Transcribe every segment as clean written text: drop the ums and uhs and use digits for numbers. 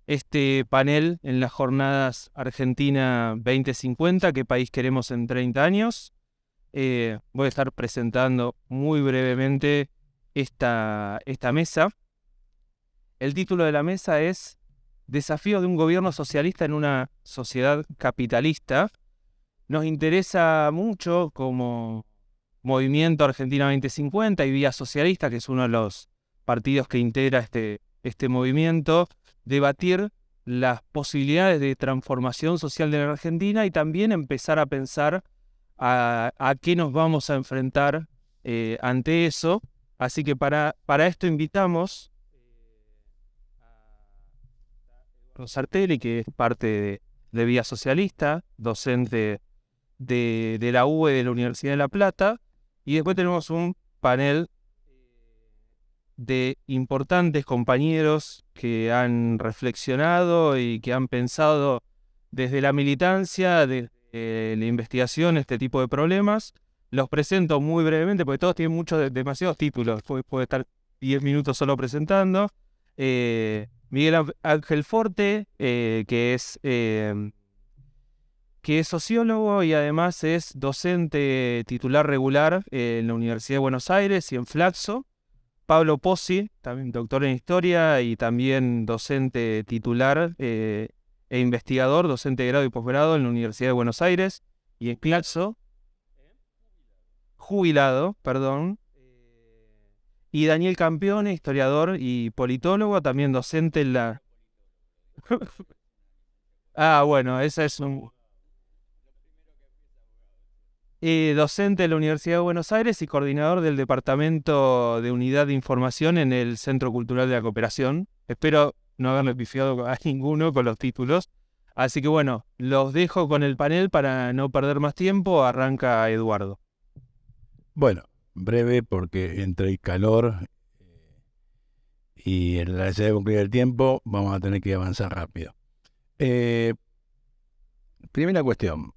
este panel en las jornadas Argentina 2050, qué país queremos en 30 años. Voy a estar presentando muy brevemente esta mesa. El título de la mesa es Desafío de un gobierno socialista en una sociedad capitalista. Nos interesa mucho como Movimiento Argentina 2050 y Vía Socialista, que es uno de los partidos que integra este movimiento, debatir las posibilidades de transformación social de la Argentina y también empezar a pensar a qué nos vamos a enfrentar ante eso. Así que para esto invitamos a Rosartelli, que es parte de Vía Socialista, docente de la UE de la Universidad de La Plata, y después tenemos un panel de importantes compañeros que han reflexionado y que han pensado desde la militancia, desde la investigación, este tipo de problemas. Los presento muy brevemente porque todos tienen demasiados títulos. Puede estar 10 minutos solo presentando. Miguel Ángel Forte, que es sociólogo y además es docente titular regular en la Universidad de Buenos Aires y en Flaxo. Pablo Pozzi, también doctor en historia y también docente titular e investigador, docente de grado y posgrado en la Universidad de Buenos Aires y en Flaxo, jubilado, perdón. Y Daniel Campione, historiador y politólogo, también docente en la... bueno, esa es un... docente de la Universidad de Buenos Aires y coordinador del Departamento de Unidad de Información en el Centro Cultural de la Cooperación. Espero no haberle pifiado a ninguno con los títulos. Así que bueno, los dejo con el panel para no perder más tiempo. Arranca Eduardo. Bueno, breve porque entre el calor y la necesidad de cumplir el tiempo vamos a tener que avanzar rápido. Primera cuestión.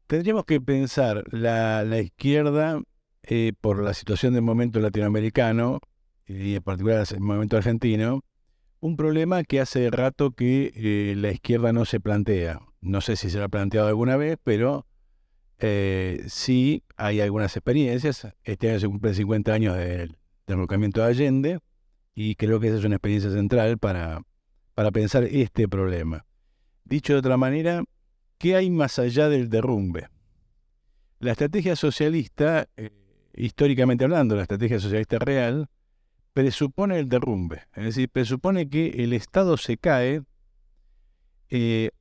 Tendríamos que pensar la izquierda por la situación del momento latinoamericano y en particular el momento argentino, un problema que hace rato que la izquierda no se plantea. No sé si se lo ha planteado alguna vez, pero sí hay algunas experiencias. Este año se cumplen 50 años del derrocamiento de Allende y creo que esa es una experiencia central para pensar este problema. Dicho de otra manera, ¿qué hay más allá del derrumbe? La estrategia socialista, históricamente hablando, la estrategia socialista real, presupone el derrumbe. Es decir, presupone que el Estado se cae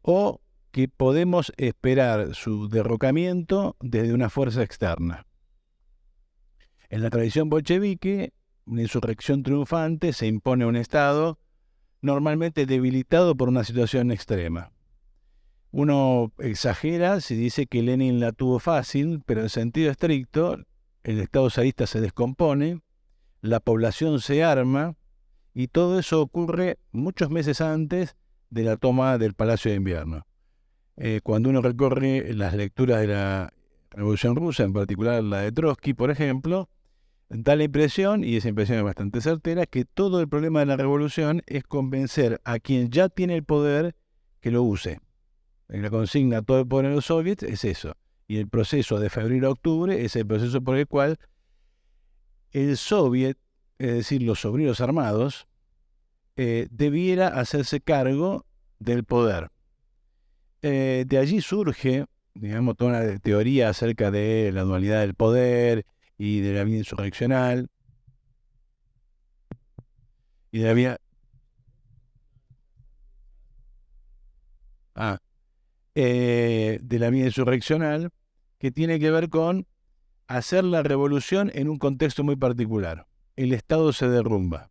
o que podemos esperar su derrocamiento desde una fuerza externa. En la tradición bolchevique, una insurrección triunfante se impone a un Estado normalmente debilitado por una situación extrema. Uno exagera si dice que Lenin la tuvo fácil, pero en sentido estricto, el Estado zarista se descompone, la población se arma, y todo eso ocurre muchos meses antes de la toma del Palacio de Invierno. Cuando uno recorre las lecturas de la Revolución Rusa, en particular la de Trotsky, por ejemplo, da la impresión, y esa impresión es bastante certera, que todo el problema de la revolución es convencer a quien ya tiene el poder que lo use. La consigna todo el poder en los soviets es eso. Y el proceso de febril a octubre es el proceso por el cual el soviet, es decir, los obreros armados, debiera hacerse cargo del poder. De allí surge, digamos, toda una teoría acerca de la dualidad del poder y de la vida insurreccional y de la vida... de la vida insurreccional, que tiene que ver con hacer la revolución en un contexto muy particular. El Estado se derrumba.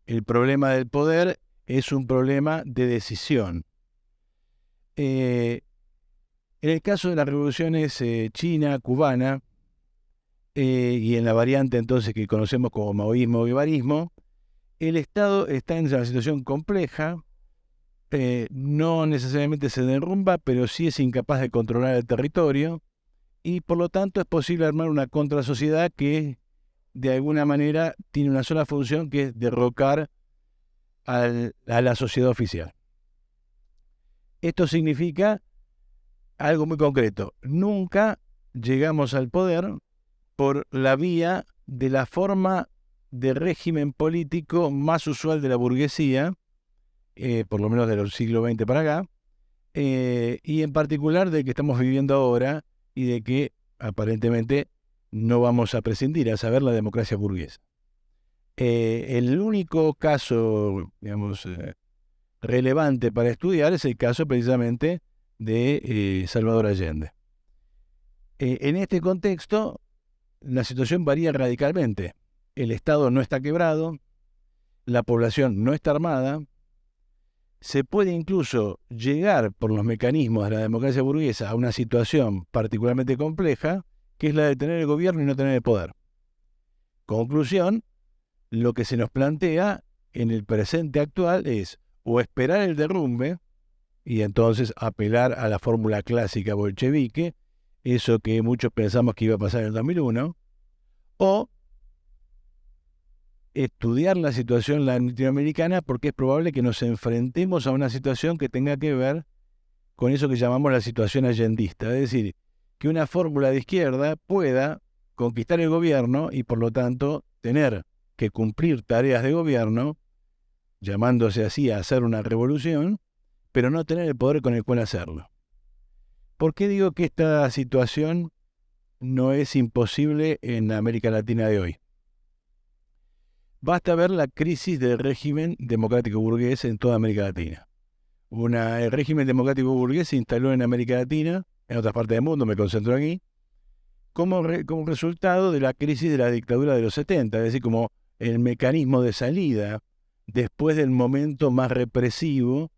El problema del poder es un problema de decisión. En el caso de las revoluciones china, cubana, y en la variante entonces que conocemos como maoísmo o guevarismo, el Estado está en una situación compleja, no necesariamente se derrumba, pero sí es incapaz de controlar el territorio, y por lo tanto es posible armar una contrasociedad que de alguna manera tiene una sola función, que es derrocar a la sociedad oficial. Esto significa algo muy concreto. Nunca llegamos al poder por la vía de la forma de régimen político más usual de la burguesía, por lo menos del siglo XX para acá, y en particular del que estamos viviendo ahora y de que aparentemente no vamos a prescindir, a saber, la democracia burguesa. El único caso, digamos, relevante para estudiar es el caso precisamente de Salvador Allende. En este contexto, la situación varía radicalmente. El Estado no está quebrado, la población no está armada, se puede incluso llegar por los mecanismos de la democracia burguesa a una situación particularmente compleja, que es la de tener el gobierno y no tener el poder. Conclusión, lo que se nos plantea en el presente actual es o esperar el derrumbe y entonces apelar a la fórmula clásica bolchevique, eso que muchos pensamos que iba a pasar en el 2001, o estudiar la situación latinoamericana, porque es probable que nos enfrentemos a una situación que tenga que ver con eso que llamamos la situación allendista, es decir, que una fórmula de izquierda pueda conquistar el gobierno y por lo tanto tener que cumplir tareas de gobierno, llamándose así a hacer una revolución, pero no tener el poder con el cual hacerlo. ¿Por qué digo que esta situación no es imposible en América Latina de hoy? Basta ver la crisis del régimen democrático burgués en toda América Latina. El régimen democrático burgués se instaló en América Latina, en otras partes del mundo, me concentro aquí, como resultado de la crisis de la dictadura de los 70, es decir, como el mecanismo de salida después del momento más represivo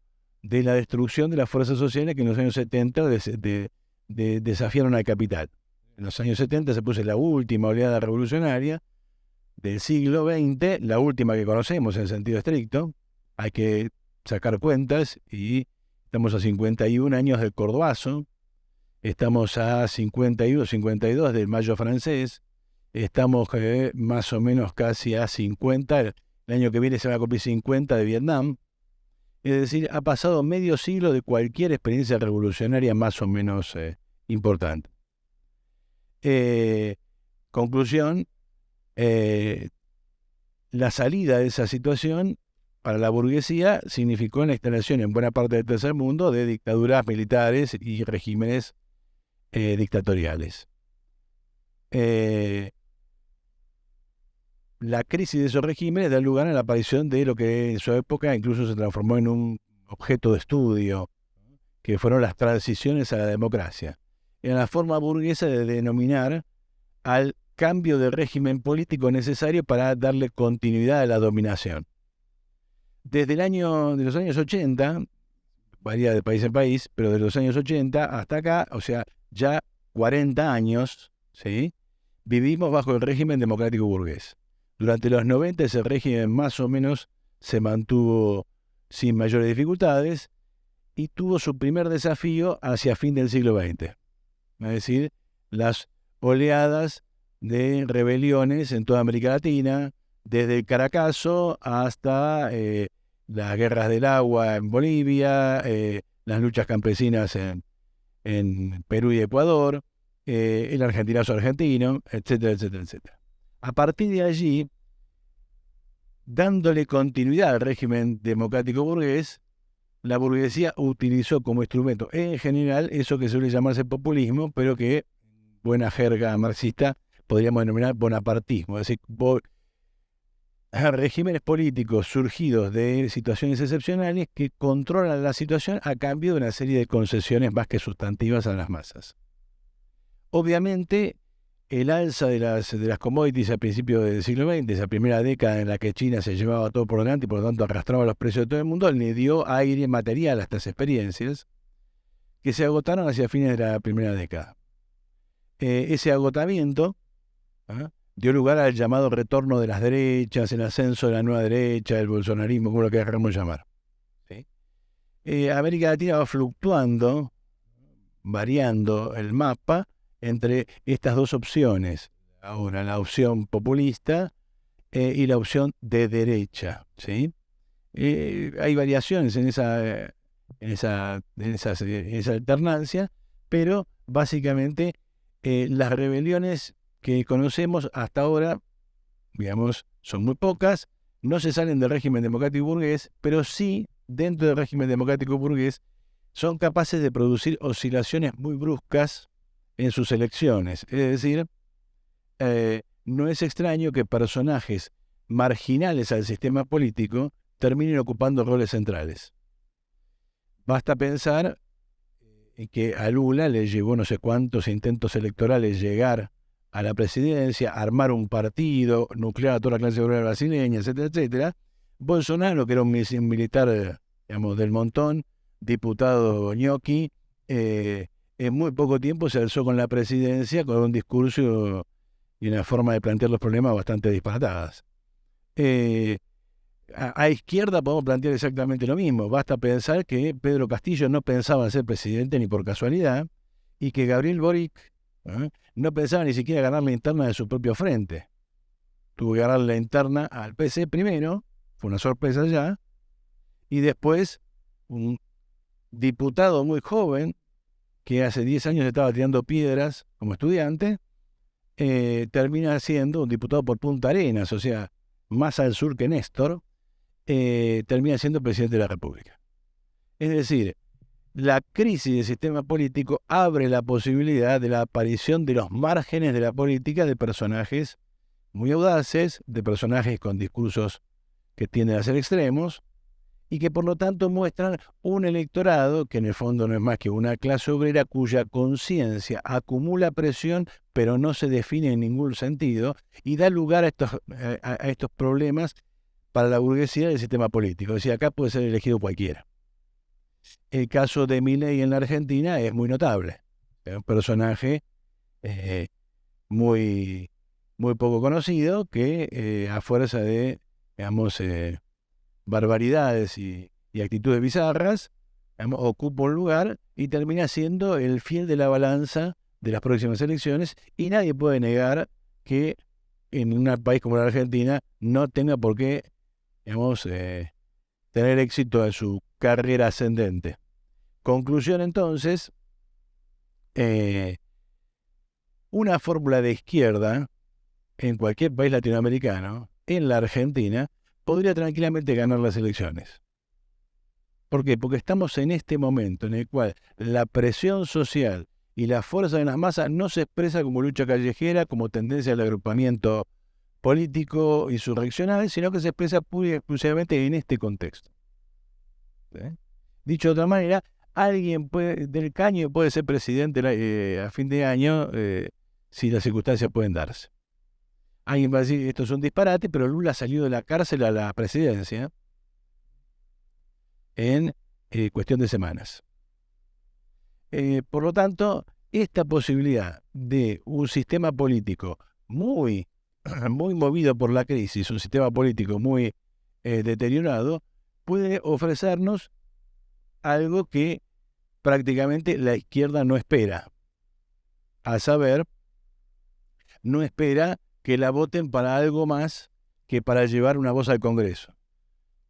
de la destrucción de las fuerzas sociales que en los años 70 desafiaron al capital. En los años 70 se puso la última oleada revolucionaria del siglo XX, la última que conocemos en sentido estricto. Hay que sacar cuentas y estamos a 51 años del Cordobazo, estamos a 51, 52 del Mayo francés, estamos más o menos casi a 50, el año que viene se va a cumplir 50 de Vietnam. Es decir, ha pasado medio siglo de cualquier experiencia revolucionaria más o menos importante. Conclusión, la salida de esa situación para la burguesía significó la instalación en buena parte del tercer mundo de dictaduras militares y regímenes dictatoriales. La crisis de esos regímenes da lugar a la aparición de lo que en su época incluso se transformó en un objeto de estudio, que fueron las transiciones a la democracia. Era la forma burguesa de denominar al cambio de régimen político necesario para darle continuidad a la dominación. Desde los años 80, varía de país en país, pero de los años 80 hasta acá, o sea, ya 40 años, ¿sí?, vivimos bajo el régimen democrático burgués. Durante los 90 ese régimen más o menos se mantuvo sin mayores dificultades y tuvo su primer desafío hacia fin del siglo XX. Es decir, las oleadas de rebeliones en toda América Latina, desde el Caracazo hasta las guerras del agua en Bolivia, las luchas campesinas en Perú y Ecuador, el argentinazo argentino, etcétera, etcétera, etcétera. A partir de allí, dándole continuidad al régimen democrático burgués, la burguesía utilizó como instrumento en general eso que suele llamarse populismo, pero que, buena jerga marxista, podríamos denominar bonapartismo, es decir, regímenes políticos surgidos de situaciones excepcionales que controlan la situación a cambio de una serie de concesiones más que sustantivas a las masas. Obviamente, el alza de las commodities a principios del siglo XX, esa primera década en la que China se llevaba todo por delante y por lo tanto arrastraba los precios de todo el mundo, le dio aire material a estas experiencias que se agotaron hacia fines de la primera década. Ese agotamiento dio lugar al llamado retorno de las derechas, el ascenso de la nueva derecha, el bolsonarismo, como lo queramos llamar. ¿Sí? América Latina va fluctuando, variando el mapa entre estas dos opciones, ahora la opción populista y la opción de derecha, ¿sí? Hay variaciones en esa alternancia, pero básicamente las rebeliones que conocemos hasta ahora, digamos, son muy pocas, no se salen del régimen democrático burgués, pero sí, dentro del régimen democrático burgués, son capaces de producir oscilaciones muy bruscas en sus elecciones. Es decir, no es extraño que personajes marginales al sistema político terminen ocupando roles centrales. Basta pensar en que a Lula le llevó no sé cuántos intentos electorales llegar a la presidencia, armar un partido, nuclear a toda la clase obrera brasileña, etcétera, etcétera. Bolsonaro, que era un militar, digamos, del montón, diputado ñoqui, en muy poco tiempo se alzó con la presidencia con un discurso y una forma de plantear los problemas bastante disparatadas. A izquierda podemos plantear exactamente lo mismo. Basta pensar que Pedro Castillo no pensaba ser presidente ni por casualidad y que Gabriel Boric no pensaba ni siquiera ganar la interna de su propio frente. Tuvo que ganar la interna al PC primero, fue una sorpresa ya, y después un diputado muy joven que hace 10 años estaba tirando piedras como estudiante, termina siendo un diputado por Punta Arenas, o sea, más al sur que Néstor, termina siendo presidente de la República. Es decir, la crisis del sistema político abre la posibilidad de la aparición de los márgenes de la política de personajes muy audaces, de personajes con discursos que tienden a ser extremos, y que por lo tanto muestran un electorado que en el fondo no es más que una clase obrera cuya conciencia acumula presión pero no se define en ningún sentido y da lugar a estos problemas para la burguesía del sistema político. Es decir, acá puede ser elegido cualquiera. El caso de Milei en la Argentina es muy notable. Es un personaje muy, muy poco conocido que a fuerza de, digamos, barbaridades y actitudes bizarras, digamos, ocupa un lugar y termina siendo el fiel de la balanza de las próximas elecciones, y nadie puede negar que en un país como la Argentina no tenga por qué, digamos, tener éxito en su carrera ascendente. Conclusión entonces, una fórmula de izquierda en cualquier país latinoamericano, en la Argentina, podría tranquilamente ganar las elecciones. ¿Por qué? Porque estamos en este momento en el cual la presión social y la fuerza de las masas no se expresa como lucha callejera, como tendencia al agrupamiento político insurreccional, sino que se expresa pura y exclusivamente en este contexto. Dicho de otra manera, alguien del Caño puede ser presidente a fin de año si las circunstancias pueden darse. Alguien va a decir, esto es un disparate, pero Lula salió de la cárcel a la presidencia en cuestión de semanas. Por lo tanto, esta posibilidad de un sistema político muy, muy movido por la crisis, un sistema político muy deteriorado, puede ofrecernos algo que prácticamente la izquierda no espera. A saber, no espera que la voten para algo más que para llevar una voz al Congreso.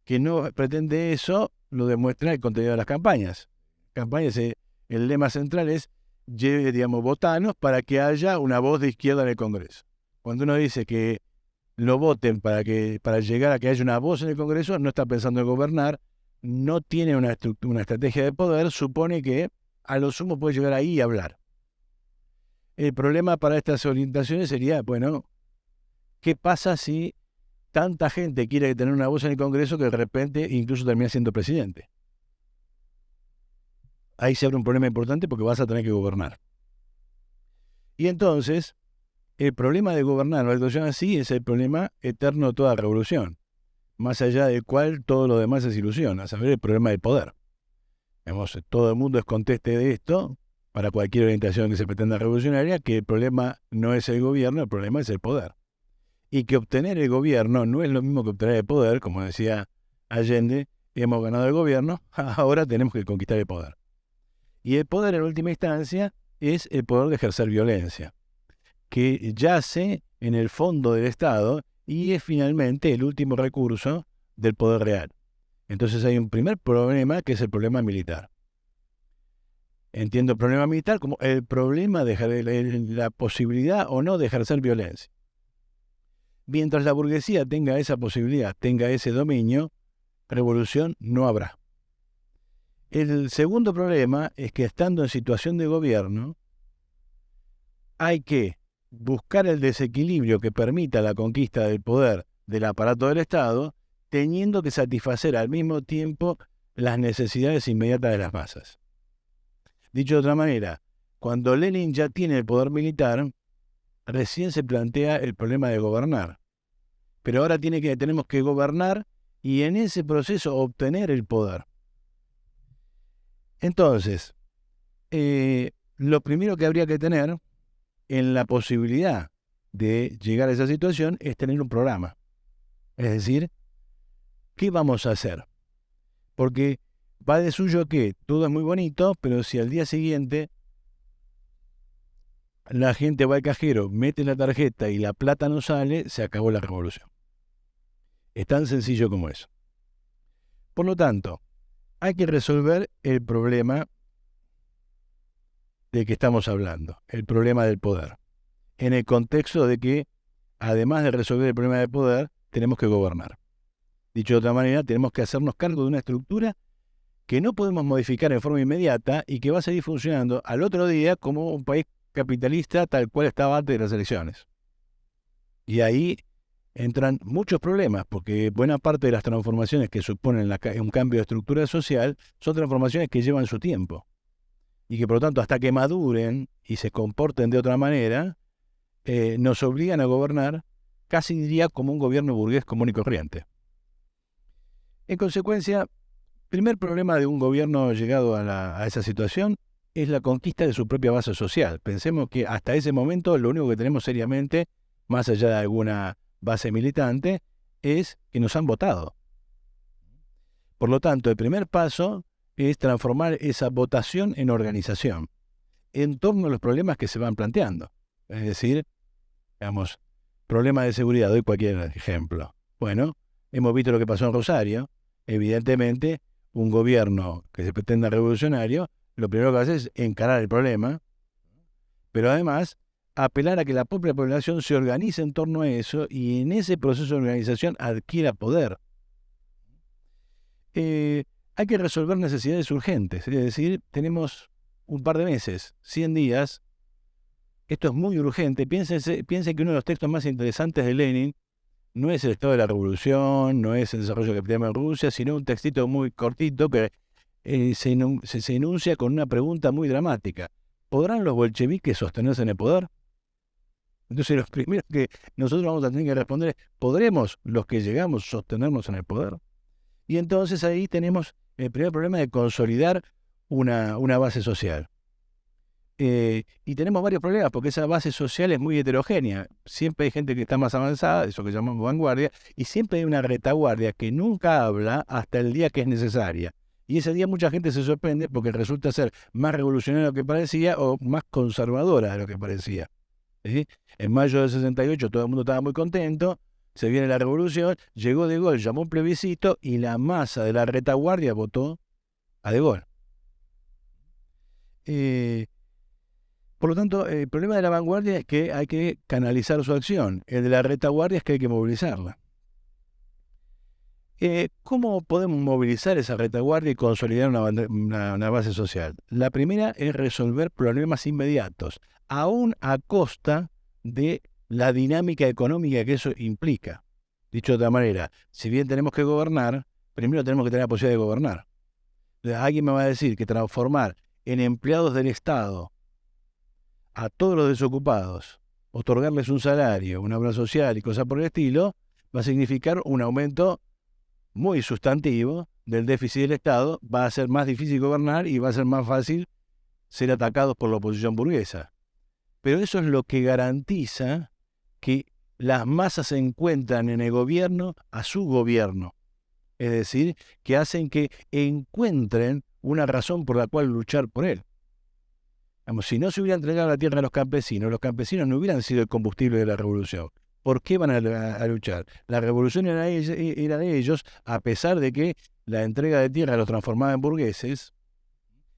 Que no pretende eso, lo demuestra el contenido de las campañas. El lema central es, lleve, digamos, votanos para que haya una voz de izquierda en el Congreso. Cuando uno dice que lo voten para llegar a que haya una voz en el Congreso, no está pensando en gobernar, no tiene una estrategia de poder, supone que a lo sumo puede llegar ahí y hablar. El problema para estas orientaciones sería, bueno, ¿qué pasa si tanta gente quiere tener una voz en el Congreso que de repente incluso termina siendo presidente? Ahí se abre un problema importante porque vas a tener que gobernar. Y entonces, el problema de gobernar una situación así es el problema eterno de toda revolución, más allá del cual todo lo demás es ilusión, a saber, el problema del poder. Todo el mundo es conteste de esto, para cualquier orientación que se pretenda revolucionaria, que el problema no es el gobierno, el problema es el poder. Y que obtener el gobierno no es lo mismo que obtener el poder, como decía Allende, hemos ganado el gobierno, ahora tenemos que conquistar el poder. Y el poder en última instancia es el poder de ejercer violencia. que yace en el fondo del Estado y es finalmente el último recurso del poder real. Entonces hay un primer problema que es el problema militar. Entiendo el problema militar como el problema de la posibilidad o no de ejercer violencia. Mientras la burguesía tenga esa posibilidad, tenga ese dominio, revolución no habrá. El segundo problema es que estando en situación de gobierno, hay que buscar el desequilibrio que permita la conquista del poder del aparato del Estado, teniendo que satisfacer al mismo tiempo las necesidades inmediatas de las masas. Dicho de otra manera, cuando Lenin ya tiene el poder militar, recién se plantea el problema de gobernar. Pero ahora tenemos que gobernar y en ese proceso obtener el poder. Entonces, lo primero que habría que tener en la posibilidad de llegar a esa situación es tener un programa. Es decir, ¿qué vamos a hacer? Porque va de suyo que todo es muy bonito, pero si al día siguiente la gente va al cajero, mete la tarjeta y la plata no sale, se acabó la revolución. Es tan sencillo como eso. Por lo tanto, hay que resolver el problema del que estamos hablando, el problema del poder, en el contexto de que, además de resolver el problema del poder, tenemos que gobernar. Dicho de otra manera, tenemos que hacernos cargo de una estructura que no podemos modificar en forma inmediata y que va a seguir funcionando al otro día como un país capitalista tal cual estaba antes de las elecciones. Y ahí entran muchos problemas, porque buena parte de las transformaciones que suponen un cambio de estructura social son transformaciones que llevan su tiempo. Y que por lo tanto, hasta que maduren y se comporten de otra manera, nos obligan a gobernar, casi diría como un gobierno burgués común y corriente. En consecuencia, primer problema de un gobierno llegado a esa situación es la conquista de su propia base social. Pensemos que hasta ese momento lo único que tenemos seriamente, más allá de alguna base militante, es que nos han votado. Por lo tanto, el primer paso es transformar esa votación en organización, en torno a los problemas que se van planteando. Es decir, digamos, problemas de seguridad, doy cualquier ejemplo. Bueno, hemos visto lo que pasó en Rosario. Evidentemente, un gobierno que se pretenda revolucionario, lo primero que hace es encarar el problema, pero además apelar a que la propia población se organice en torno a eso y en ese proceso de organización adquiera poder. Hay que resolver necesidades urgentes, es decir, tenemos un par de meses, 100 días, esto es muy urgente. Piensen que uno de los textos más interesantes de Lenin no es el estado de la revolución, no es el desarrollo capitalismo en Rusia, sino un textito muy cortito que se enuncia con una pregunta muy dramática. ¿Podrán los bolcheviques sostenerse en el poder? Entonces, los primeros que nosotros vamos a tener que responder es, ¿podremos los que llegamos sostenernos en el poder? Y entonces ahí tenemos el primer problema de consolidar una base social. Y tenemos varios problemas, porque esa base social es muy heterogénea. Siempre hay gente que está más avanzada, eso que llamamos vanguardia, y siempre hay una retaguardia que nunca habla hasta el día que es necesaria. Y ese día mucha gente se sorprende porque resulta ser más revolucionaria de lo que parecía o más conservadora de lo que parecía. ¿Sí? En mayo del 68 todo el mundo estaba muy contento, se viene la revolución, llegó De Gaulle, llamó un plebiscito y la masa de la retaguardia votó a De Gaulle. Por lo tanto, el problema de la vanguardia es que hay que canalizar su acción. El de la retaguardia es que hay que movilizarla. ¿Cómo podemos movilizar esa retaguardia y consolidar una base social? La primera es resolver problemas inmediatos, aún a costa de la dinámica económica que eso implica. Dicho de otra manera, si bien tenemos que gobernar, primero tenemos que tener la posibilidad de gobernar. Entonces, alguien me va a decir que transformar en empleados del Estado a todos los desocupados, otorgarles un salario, una obra social y cosas por el estilo, va a significar un aumento muy sustantivo del déficit del Estado, va a ser más difícil gobernar y va a ser más fácil ser atacados por la oposición burguesa. Pero eso es lo que garantiza que las masas se encuentran en el gobierno a su gobierno. Es decir, que hacen que encuentren una razón por la cual luchar por él. Si no se hubiera entregado la tierra a los campesinos no hubieran sido el combustible de la revolución. ¿Por qué van a luchar? La revolución era de ellos, a pesar de que la entrega de tierra los transformaba en burgueses,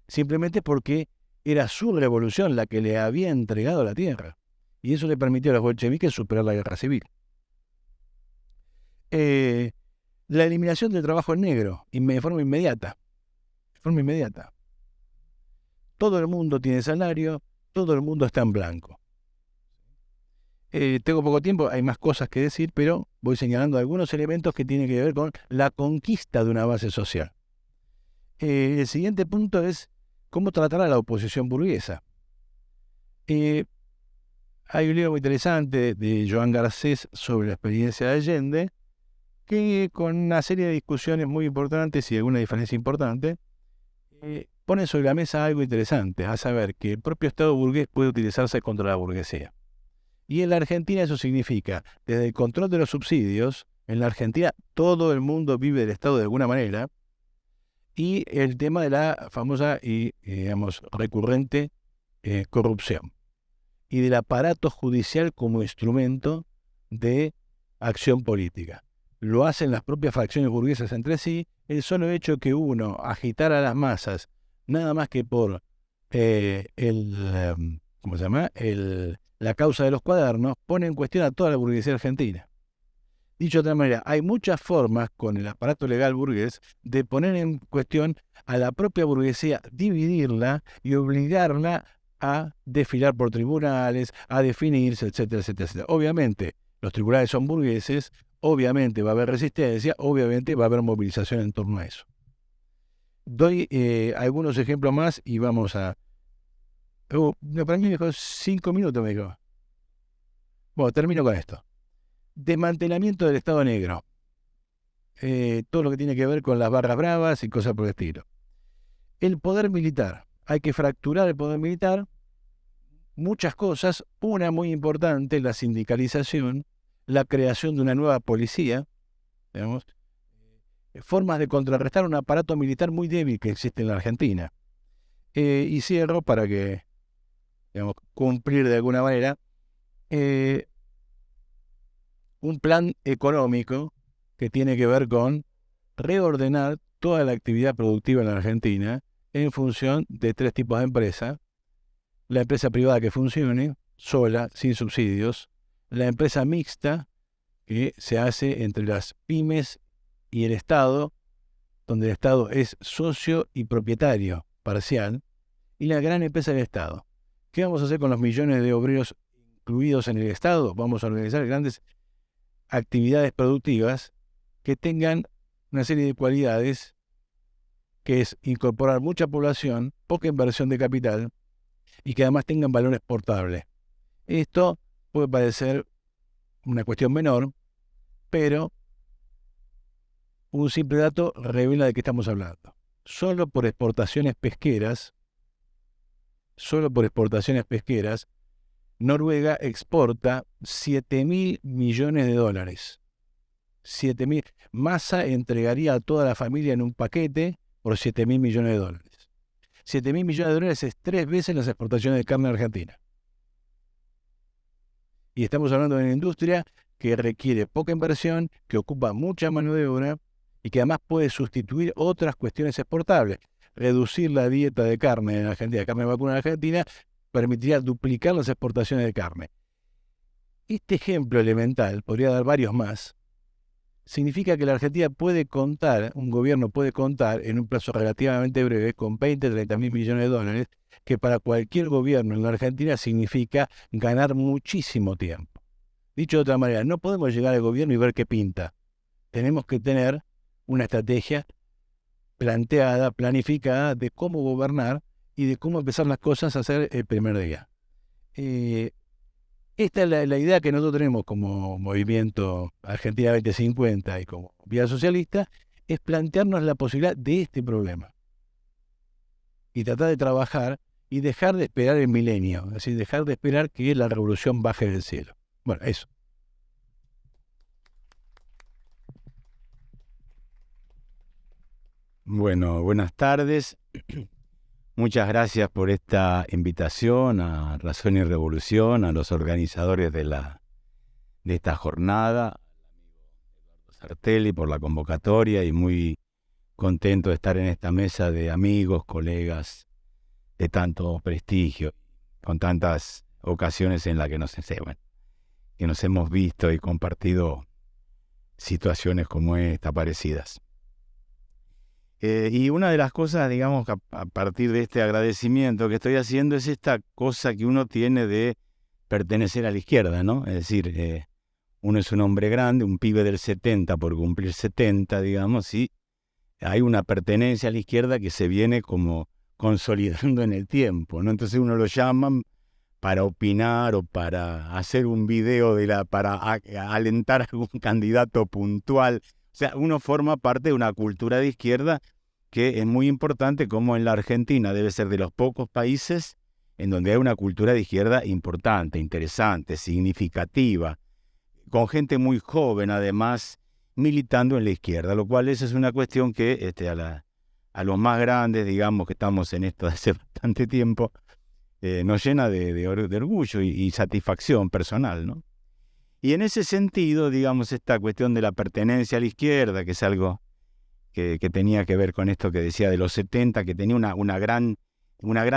simplemente porque era su revolución la que le había entregado la tierra. Y eso le permitió a los bolcheviques superar la guerra civil. La eliminación del trabajo en negro, de forma inmediata. Todo el mundo tiene salario, todo el mundo está en blanco. Tengo poco tiempo, hay más cosas que decir, pero voy señalando algunos elementos que tienen que ver con la conquista de una base social. El siguiente punto es cómo tratar a la oposición burguesa. Hay un libro muy interesante de Joan Garcés sobre la experiencia de Allende, que con una serie de discusiones muy importantes y alguna diferencia importante, pone sobre la mesa algo interesante, a saber que el propio Estado burgués puede utilizarse contra la burguesía. Y en la Argentina eso significa, desde el control de los subsidios, en la Argentina todo el mundo vive del Estado de alguna manera, y el tema de la famosa y, recurrente corrupción, y del aparato judicial como instrumento de acción política. Lo hacen las propias facciones burguesas entre sí. El solo hecho que uno agitara a las masas, nada más que por la causa de los cuadernos, pone en cuestión a toda la burguesía argentina. Dicho de otra manera, hay muchas formas con el aparato legal burgués de poner en cuestión a la propia burguesía, dividirla y obligarla a desfilar por tribunales, a definirse, etcétera, etcétera, etcétera. Obviamente, los tribunales son burgueses, obviamente va a haber resistencia, obviamente va a haber movilización en torno a eso. Doy algunos ejemplos más y vamos a... para mí me dijo 5 minutos, me dijo. Bueno, termino con esto. Desmantelamiento del Estado negro. Todo lo que tiene que ver con las barras bravas y cosas por el estilo. El poder militar. Hay que fracturar el poder militar. Muchas cosas. Una muy importante, la sindicalización, la creación de una nueva policía, digamos, formas de contrarrestar un aparato militar muy débil que existe en la Argentina. Y cierro para que, cumplir de alguna manera, un plan económico que tiene que ver con reordenar toda la actividad productiva en la Argentina en función de 3 tipos de empresas. La empresa privada que funcione, sola, sin subsidios. La empresa mixta, que se hace entre las pymes y el Estado, donde el Estado es socio y propietario parcial. Y la gran empresa del Estado. ¿Qué vamos a hacer con los millones de obreros incluidos en el Estado? Vamos a organizar grandes actividades productivas que tengan una serie de cualidades, que es incorporar mucha población, poca inversión de capital y que además tengan valor exportable. Esto puede parecer una cuestión menor, pero un simple dato revela de qué estamos hablando. Solo por exportaciones pesqueras, Noruega exporta 7.000 millones de dólares. 7.000. Massa entregaría a toda la familia en un paquete por 7.000 millones de dólares. 7.000 millones de dólares es 3 veces las exportaciones de carne argentina. Y estamos hablando de una industria que requiere poca inversión, que ocupa mucha mano de obra y que además puede sustituir otras cuestiones exportables. Reducir la dieta de carne en Argentina, carne vacuna en Argentina, permitiría duplicar las exportaciones de carne. Este ejemplo elemental, podría dar varios más, significa que la Argentina un gobierno puede contar en un plazo relativamente breve con 20, 30 mil millones de dólares, que para cualquier gobierno en la Argentina significa ganar muchísimo tiempo. Dicho de otra manera, no podemos llegar al gobierno y ver qué pinta. Tenemos que tener una estrategia planteada, planificada de cómo gobernar y de cómo empezar las cosas a hacer el primer día. Esta es la idea que nosotros tenemos como Movimiento Argentina 2050 y como Vía Socialista, es plantearnos la posibilidad de este problema y tratar de trabajar y dejar de esperar el milenio, es decir, dejar de esperar que la revolución baje del cielo. Bueno, eso. Bueno, buenas tardes. Muchas gracias por esta invitación a Razón y Revolución, a los organizadores de esta jornada, Sartelli por la convocatoria y muy contento de estar en esta mesa de amigos, colegas de tanto prestigio, con tantas ocasiones en las que nos hemos visto y compartido situaciones como esta, parecidas. Y una de las cosas, digamos, a partir de este agradecimiento que estoy haciendo es esta cosa que uno tiene de pertenecer a la izquierda, ¿no? Es decir, uno es un hombre grande, un pibe del 70 por cumplir 70, digamos, y hay una pertenencia a la izquierda que se viene como consolidando en el tiempo, ¿no? Entonces uno lo llaman para opinar o para hacer un video para alentar a algún candidato puntual. O sea, uno forma parte de una cultura de izquierda que es muy importante, como en la Argentina debe ser de los pocos países en donde hay una cultura de izquierda importante, interesante, significativa, con gente muy joven además militando en la izquierda, lo cual esa es una cuestión que a los más grandes, digamos, que estamos en esto hace bastante tiempo, nos llena de orgullo y satisfacción personal, ¿no? Y en ese sentido, digamos, esta cuestión de la pertenencia a la izquierda, que es algo que tenía que ver con esto que decía de los 70, que tenía una gran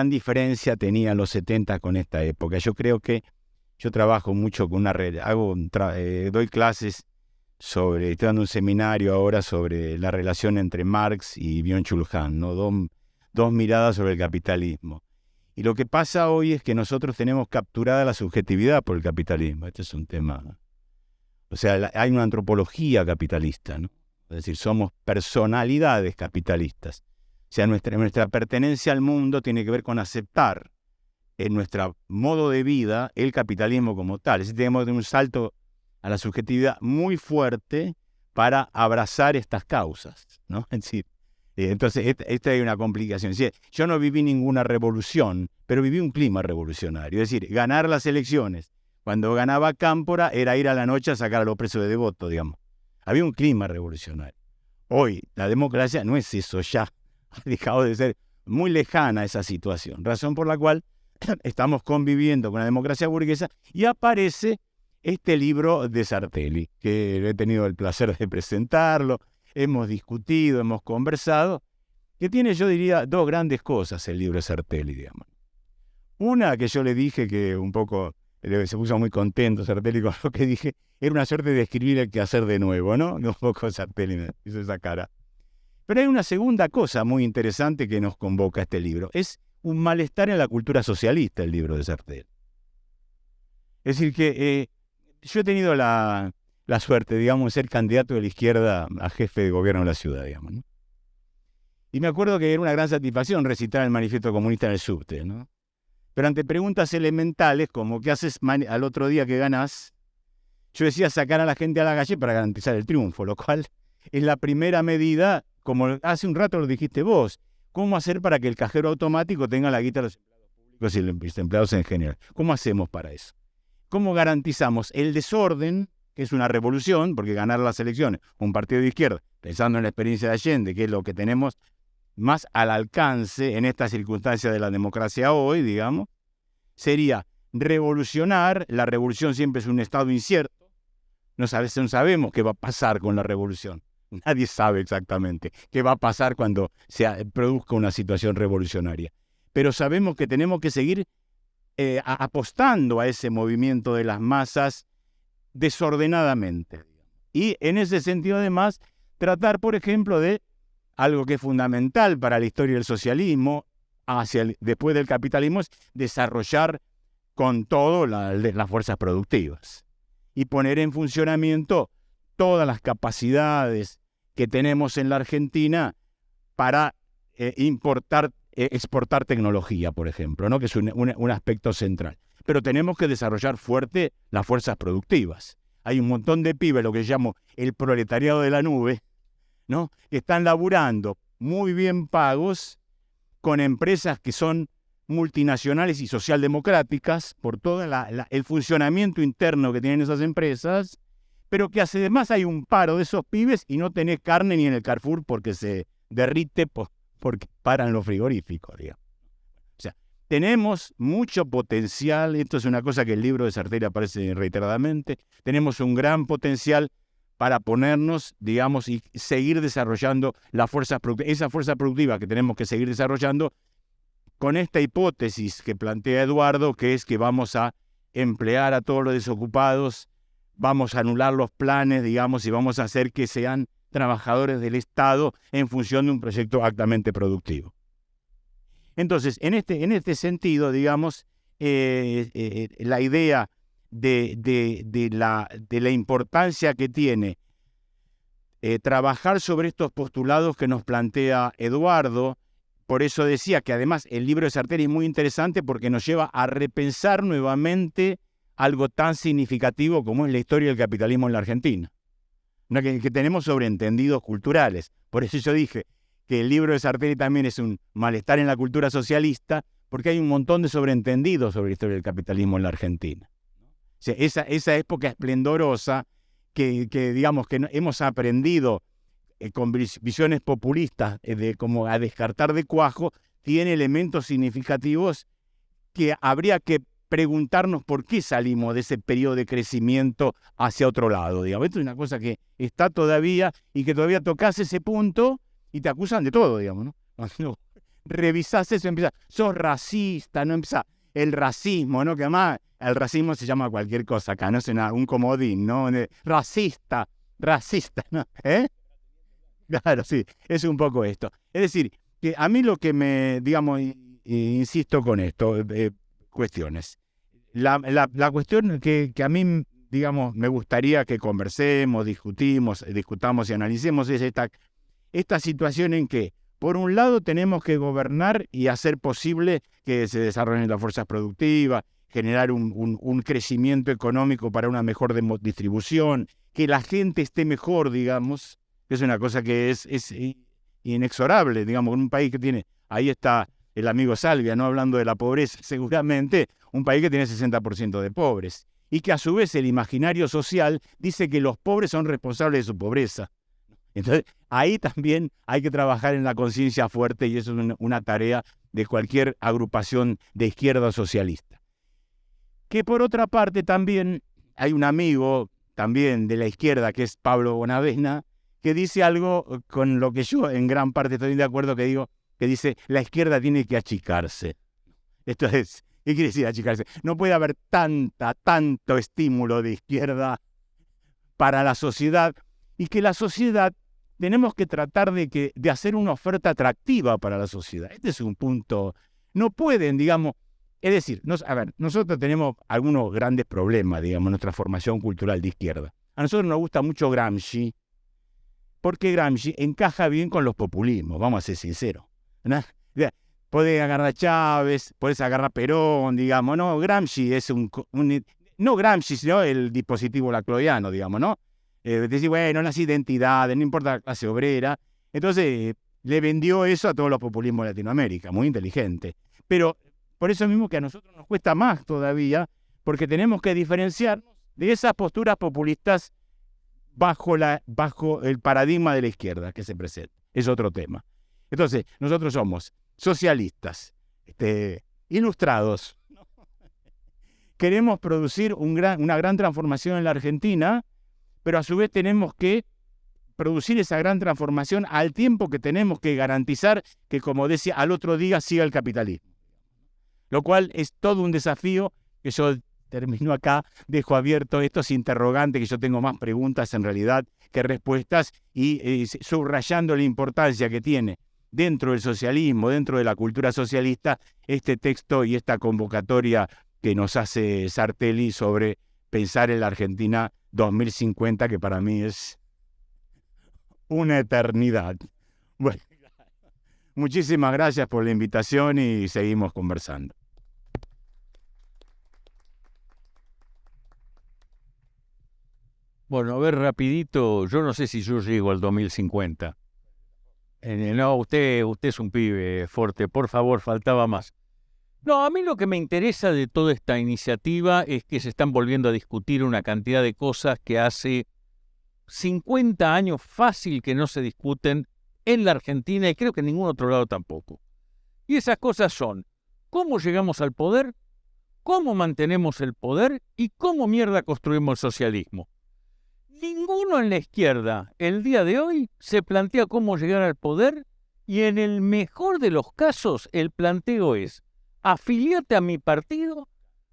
diferencia, tenía los 70 con esta época. Yo creo que yo trabajo mucho con doy clases estoy dando un seminario ahora sobre la relación entre Marx y Byung-Chul Han, ¿no? Dos miradas sobre el capitalismo. Y lo que pasa hoy es que nosotros tenemos capturada la subjetividad por el capitalismo. Este es un tema. O sea, hay una antropología capitalista, ¿no? Es decir, somos personalidades capitalistas. O sea, nuestra pertenencia al mundo tiene que ver con aceptar en nuestro modo de vida el capitalismo como tal. Es decir, tenemos un salto a la subjetividad muy fuerte para abrazar estas causas, ¿no? Es decir, entonces, esta es una complicación. Es decir, yo no viví ninguna revolución, pero viví un clima revolucionario. Es decir, ganar las elecciones. Cuando ganaba Cámpora era ir a la noche a sacar a los presos de Devoto, digamos. Había un clima revolucionario. Hoy, la democracia no es eso ya. Ha dejado de ser muy lejana esa situación. Razón por la cual estamos conviviendo con la democracia burguesa y aparece este libro de Sartelli, que he tenido el placer de presentarlo. Hemos discutido, hemos conversado, que tiene, yo diría, dos grandes cosas el libro de Sartelli, digamos. Una que yo le dije que un poco, se puso muy contento Sartelli con lo que dije, era una suerte de escribir el quehacer de nuevo, ¿no? Un poco Sartelli me hizo esa cara. Pero hay una segunda cosa muy interesante que nos convoca este libro. Es un malestar en la cultura socialista, el libro de Sartelli. Es decir, que yo he tenido la suerte, digamos, de ser candidato de la izquierda a jefe de gobierno de la ciudad, digamos, ¿no? Y me acuerdo que era una gran satisfacción recitar el manifiesto comunista en el subte, ¿no? Pero ante preguntas elementales, como ¿qué haces al otro día que ganás? Yo decía sacar a la gente a la calle para garantizar el triunfo, lo cual es la primera medida, como hace un rato lo dijiste vos, ¿cómo hacer para que el cajero automático tenga la guita de los empleados públicos y los empleados en general? ¿Cómo hacemos para eso? ¿Cómo garantizamos el desorden, que es una revolución, porque ganar las elecciones, un partido de izquierda, pensando en la experiencia de Allende, que es lo que tenemos más al alcance en esta circunstancia de la democracia hoy, digamos, sería revolucionar. La revolución siempre es un estado incierto. No sabemos qué va a pasar con la revolución. Nadie sabe exactamente qué va a pasar cuando se produzca una situación revolucionaria. Pero sabemos que tenemos que seguir apostando a ese movimiento de las masas desordenadamente. Y en ese sentido, además, tratar, por ejemplo, de algo que es fundamental para la historia del socialismo, después del capitalismo, es desarrollar con todo las fuerzas productivas y poner en funcionamiento todas las capacidades que tenemos en la Argentina para exportar tecnología, por ejemplo, ¿no? Que es un aspecto central. Pero tenemos que desarrollar fuerte las fuerzas productivas. Hay un montón de pibes, lo que llamo el proletariado de la nube, ¿no? Que están laburando muy bien pagos con empresas que son multinacionales y socialdemocráticas por todo el funcionamiento interno que tienen esas empresas, pero que además hay un paro de esos pibes y no tenés carne ni en el Carrefour porque se derrite porque paran los frigoríficos, digamos. tenemos mucho potencial, esto es una cosa que el libro de Sartori aparece reiteradamente, tenemos un gran potencial para ponernos, digamos, y seguir desarrollando esa fuerza productiva que tenemos que seguir desarrollando con esta hipótesis que plantea Eduardo, que es que vamos a emplear a todos los desocupados, vamos a anular los planes, digamos, y vamos a hacer que sean trabajadores del Estado en función de un proyecto altamente productivo. Entonces, en este sentido, digamos, la idea de la importancia que tiene trabajar sobre estos postulados que nos plantea Eduardo, por eso decía que además el libro de Sartori es muy interesante porque nos lleva a repensar nuevamente algo tan significativo como es la historia del capitalismo en la Argentina, ¿no? que tenemos sobreentendidos culturales. Por eso yo dije que el libro de Sartori también es un malestar en la cultura socialista, porque hay un montón de sobreentendidos sobre la historia del capitalismo en la Argentina. O sea, esa época esplendorosa que digamos que hemos aprendido con visiones populistas como a descartar de cuajo, tiene elementos significativos que habría que preguntarnos por qué salimos de ese periodo de crecimiento hacia otro lado. Digamos. Esto es una cosa que está todavía y que todavía tocas ese punto y te acusan de todo, digamos, ¿no? Cuando revisás eso, empieza, sos racista, no empieza el racismo, ¿no? Que además el racismo se llama cualquier cosa acá, no es un comodín, ¿no? Racista, ¿no? Claro, sí, es un poco esto. Es decir, que a mí lo que me, digamos, insisto con esto, cuestiones. La cuestión que a mí, digamos, me gustaría que conversemos, discutamos y analicemos es esta situación en que, por un lado, tenemos que gobernar y hacer posible que se desarrollen las fuerzas productivas, generar un crecimiento económico para una mejor distribución, que la gente esté mejor, digamos, que es una cosa que es inexorable, digamos, en un país que tiene, ahí está el amigo Salvia, ¿no? Hablando de la pobreza, seguramente un país que tiene 60% de pobres, y que a su vez el imaginario social dice que los pobres son responsables de su pobreza. Entonces, ahí también hay que trabajar en la conciencia fuerte y eso es una tarea de cualquier agrupación de izquierda socialista. Que por otra parte también hay un amigo también de la izquierda que es Pablo Bonavena, que dice algo con lo que yo en gran parte estoy de acuerdo, que dice, la izquierda tiene que achicarse. Esto es, ¿qué quiere decir achicarse? No puede haber tanto estímulo de izquierda para la sociedad y que la sociedad tenemos que tratar de hacer una oferta atractiva para la sociedad. Este es un punto. No pueden, digamos, es decir, nosotros tenemos algunos grandes problemas, digamos, en nuestra formación cultural de izquierda. A nosotros nos gusta mucho Gramsci, porque Gramsci encaja bien con los populismos, vamos a ser sinceros, ¿no? Podés agarrar a Chávez, podés agarrar a Perón, digamos, ¿no? Gramsci es no Gramsci, sino el dispositivo lacloiano, digamos, ¿no? Decir, bueno, las identidades, no importa la clase obrera. Entonces, le vendió eso a todos los populismos de Latinoamérica, muy inteligente. Pero por eso mismo que a nosotros nos cuesta más todavía, porque tenemos que diferenciarnos de esas posturas populistas bajo el paradigma de la izquierda que se presenta. Es otro tema. Entonces, nosotros somos socialistas, ilustrados. Queremos producir una gran transformación en la Argentina, pero a su vez tenemos que producir esa gran transformación al tiempo que tenemos que garantizar que, como decía, al otro día siga el capitalismo. Lo cual es todo un desafío que yo termino acá, dejo abierto estos interrogantes, que yo tengo más preguntas en realidad que respuestas, y subrayando la importancia que tiene dentro del socialismo, dentro de la cultura socialista, este texto y esta convocatoria que nos hace Sartori sobre pensar en la Argentina 2050, que para mí es una eternidad. Bueno, muchísimas gracias por la invitación y seguimos conversando. Bueno, a ver, rapidito, yo no sé si yo llego al 2050. No, usted es un pibe, Forte, por favor, faltaba más. No, a mí lo que me interesa de toda esta iniciativa es que se están volviendo a discutir una cantidad de cosas que hace 50 años fácil que no se discuten en la Argentina y creo que en ningún otro lado tampoco. Y esas cosas son cómo llegamos al poder, cómo mantenemos el poder y cómo mierda construimos el socialismo. Ninguno en la izquierda, el día de hoy, se plantea cómo llegar al poder y en el mejor de los casos el planteo es: afiliate a mi partido,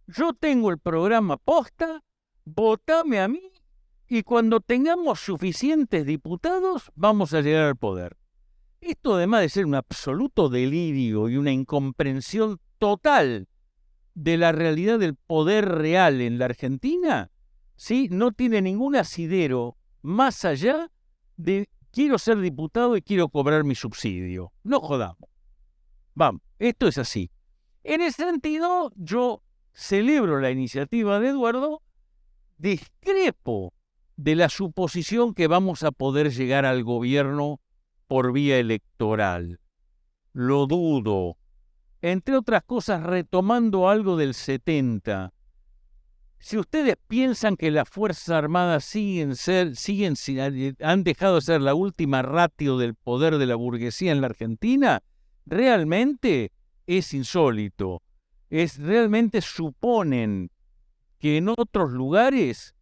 yo tengo el programa posta, votame a mí y cuando tengamos suficientes diputados vamos a llegar al poder. Esto, además de ser un absoluto delirio y una incomprensión total de la realidad del poder real en la Argentina, ¿sí?, no tiene ningún asidero más allá de quiero ser diputado y quiero cobrar mi subsidio. No jodamos. Vamos, esto es así. En ese sentido, yo celebro la iniciativa de Eduardo, discrepo de la suposición que vamos a poder llegar al gobierno por vía electoral. Lo dudo. Entre otras cosas, retomando algo del 70. Si ustedes piensan que las Fuerzas Armadas han dejado de ser la última ratio del poder de la burguesía en la Argentina, realmente es insólito. Realmente suponen que en otros lugares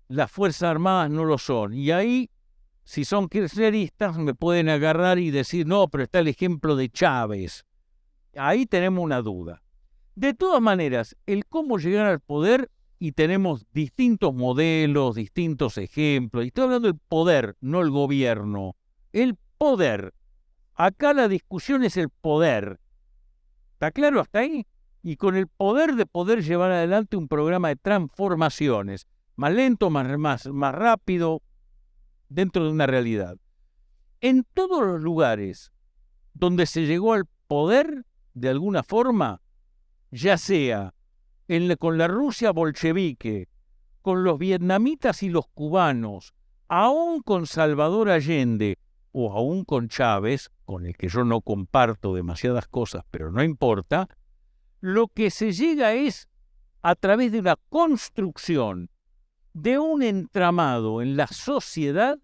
las Fuerzas Armadas no lo son. Y ahí, si son kirchneristas, me pueden agarrar y decir, no, pero está el ejemplo de Chávez. Ahí tenemos una duda. De todas maneras, el cómo llegar al poder, y tenemos distintos modelos, distintos ejemplos, y estoy hablando del poder, no el gobierno. El poder. Acá la discusión es el poder. ¿Está claro hasta ahí? Y con el poder de poder llevar adelante un programa de transformaciones, más lento, más rápido, dentro de una realidad. En todos los lugares donde se llegó al poder, de alguna forma, ya sea con la Rusia bolchevique, con los vietnamitas y los cubanos, aún con Salvador Allende o aún con Chávez, con el que yo no comparto demasiadas cosas, pero no importa, lo que se llega es a través de una construcción de un entramado en la sociedad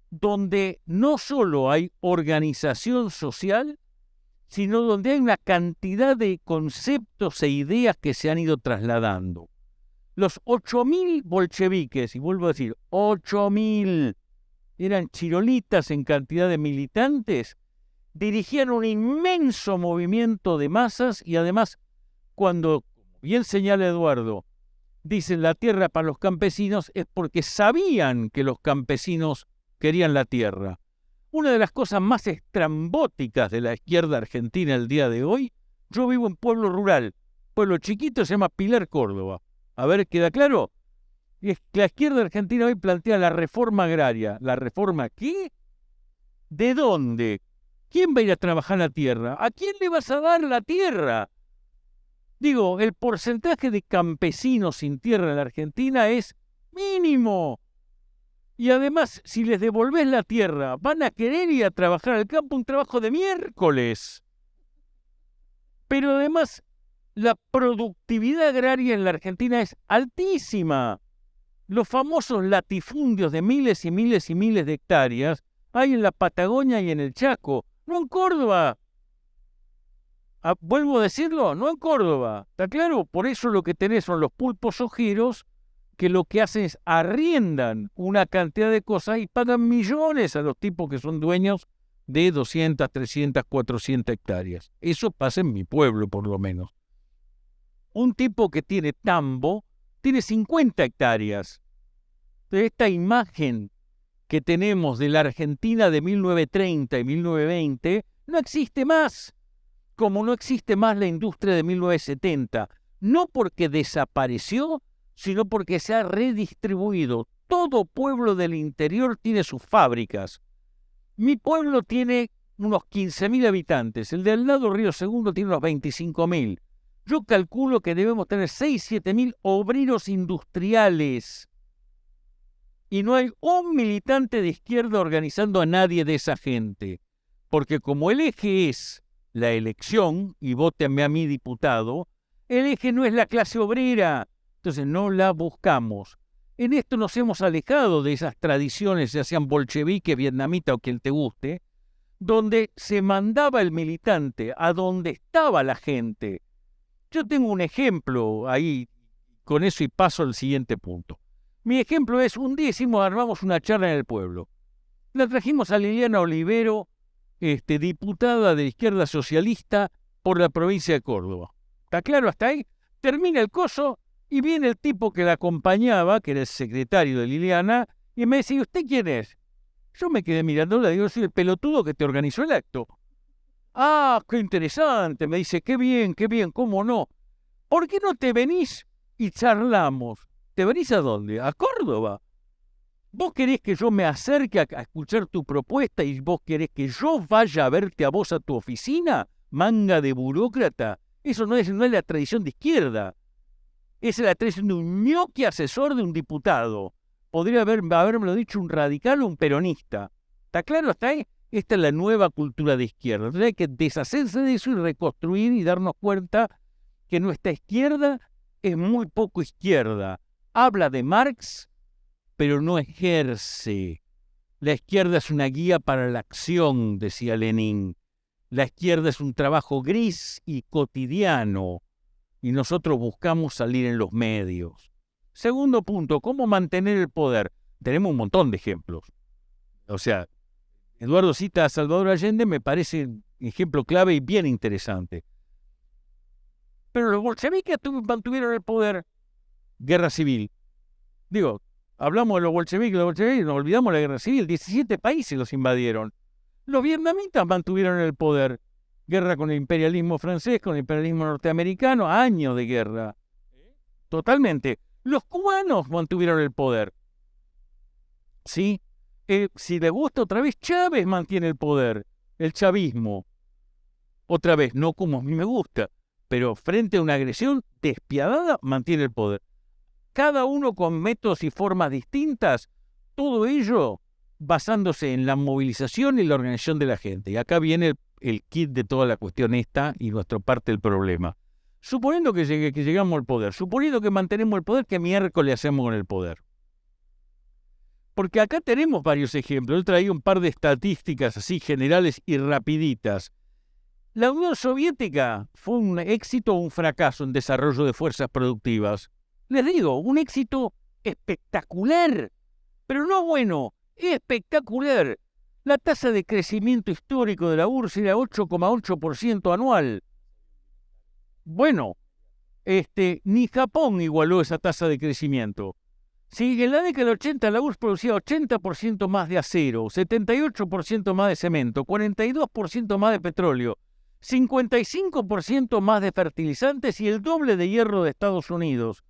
donde no solo hay organización social, sino donde hay una cantidad de conceptos e ideas que se han ido trasladando. Los 8.000 bolcheviques, y vuelvo a decir, 8.000, eran chirolitas en cantidad de militantes, dirigían un inmenso movimiento de masas y además, cuando, bien señala Eduardo, dicen la tierra para los campesinos, es porque sabían que los campesinos querían la tierra. Una de las cosas más estrambóticas de la izquierda argentina el día de hoy, yo vivo en pueblo rural, pueblo chiquito, se llama Pilar, Córdoba. A ver, ¿queda claro? Es que la izquierda argentina hoy plantea la reforma agraria. ¿La reforma qué? ¿De dónde? ¿Quién va a ir a trabajar la tierra? ¿A quién le vas a dar la tierra? Digo, el porcentaje de campesinos sin tierra en la Argentina es mínimo. Y además, si les devolvés la tierra, van a querer ir a trabajar al campo, un trabajo de miércoles. Pero además, la productividad agraria en la Argentina es altísima. Los famosos latifundios de miles y miles y miles de hectáreas hay en la Patagonia y en el Chaco, no en Córdoba. Vuelvo a decirlo, no en Córdoba. ¿Está claro? Por eso lo que tenés son los pulpos ojeros, que lo que hacen es arriendan una cantidad de cosas y pagan millones a los tipos que son dueños de 200, 300, 400 hectáreas. Eso pasa en mi pueblo, por lo menos. Un tipo que tiene tambo tiene 50 hectáreas. Entonces, esta imagen que tenemos de la Argentina de 1930 y 1920 no existe más, como no existe más la industria de 1970. No porque desapareció, sino porque se ha redistribuido. Todo pueblo del interior tiene sus fábricas. Mi pueblo tiene unos 15.000 habitantes. El de al lado, Río Segundo, tiene unos 25.000. Yo calculo que debemos tener 6.000, 7.000 obreros industriales. Y no hay un militante de izquierda organizando a nadie de esa gente. Porque como el eje es la elección, y vótenme a mi diputado, el eje no es la clase obrera. Entonces no la buscamos. En esto nos hemos alejado de esas tradiciones, ya sean bolchevique, vietnamita o quien te guste, donde se mandaba el militante a donde estaba la gente, Yo tengo un ejemplo ahí, con eso y paso al siguiente punto. Mi ejemplo es, un día armamos una charla en el pueblo. La trajimos a Liliana Olivero, diputada de izquierda socialista por la provincia de Córdoba. ¿Está claro hasta ahí? Termina el coso y viene el tipo que la acompañaba, que era el secretario de Liliana, y me dice, ¿y usted quién es? Yo me quedé mirándola, digo, soy el pelotudo que te organizó el acto. Ah, qué interesante, me dice, qué bien, cómo no. ¿Por qué no te venís y charlamos? ¿Te venís a dónde? ¿A Córdoba? ¿Vos querés que yo me acerque a escuchar tu propuesta y vos querés que yo vaya a verte a vos a tu oficina? Manga de burócrata. Eso no es la tradición de izquierda. Esa es la tradición de un ñoqui asesor de un diputado. Podría habérmelo dicho un radical o un peronista. ¿Está claro hasta ahí? Esta es la nueva cultura de izquierda. Entonces hay que deshacerse de eso y reconstruir y darnos cuenta que nuestra izquierda es muy poco izquierda. Habla de Marx, pero no ejerce. La izquierda es una guía para la acción, decía Lenin. La izquierda es un trabajo gris y cotidiano, y nosotros buscamos salir en los medios. Segundo punto, ¿cómo mantener el poder? Tenemos un montón de ejemplos. O sea, Eduardo cita a Salvador Allende, me parece un ejemplo clave y bien interesante. Pero los bolcheviques mantuvieron el poder. Guerra civil. Digo, hablamos de los bolcheviques, nos olvidamos de la guerra civil. 17 países los invadieron. Los vietnamitas mantuvieron el poder. Guerra con el imperialismo francés, con el imperialismo norteamericano, años de guerra. Totalmente. Los cubanos mantuvieron el poder. ¿Sí? Si le gusta otra vez, Chávez mantiene el poder. El chavismo. Otra vez, no como a mí me gusta, pero frente a una agresión despiadada, mantiene el poder. Cada uno con métodos y formas distintas, todo ello basándose en la movilización y la organización de la gente. Y acá viene el kit de toda la cuestión esta y nuestra parte del problema. Suponiendo que llegamos al poder, suponiendo que mantenemos el poder, ¿qué miércoles hacemos con el poder? Porque acá tenemos varios ejemplos. Yo traía un par de estadísticas así generales y rapiditas. La Unión Soviética fue un éxito o un fracaso en desarrollo de fuerzas productivas. Les digo, un éxito espectacular, pero no bueno, espectacular. La tasa de crecimiento histórico de la URSS era 8,8% anual. Bueno, ni Japón igualó esa tasa de crecimiento. Si en la década del 80 la URSS producía 80% más de acero, 78% más de cemento, 42% más de petróleo, 55% más de fertilizantes y el doble de hierro de Estados Unidos.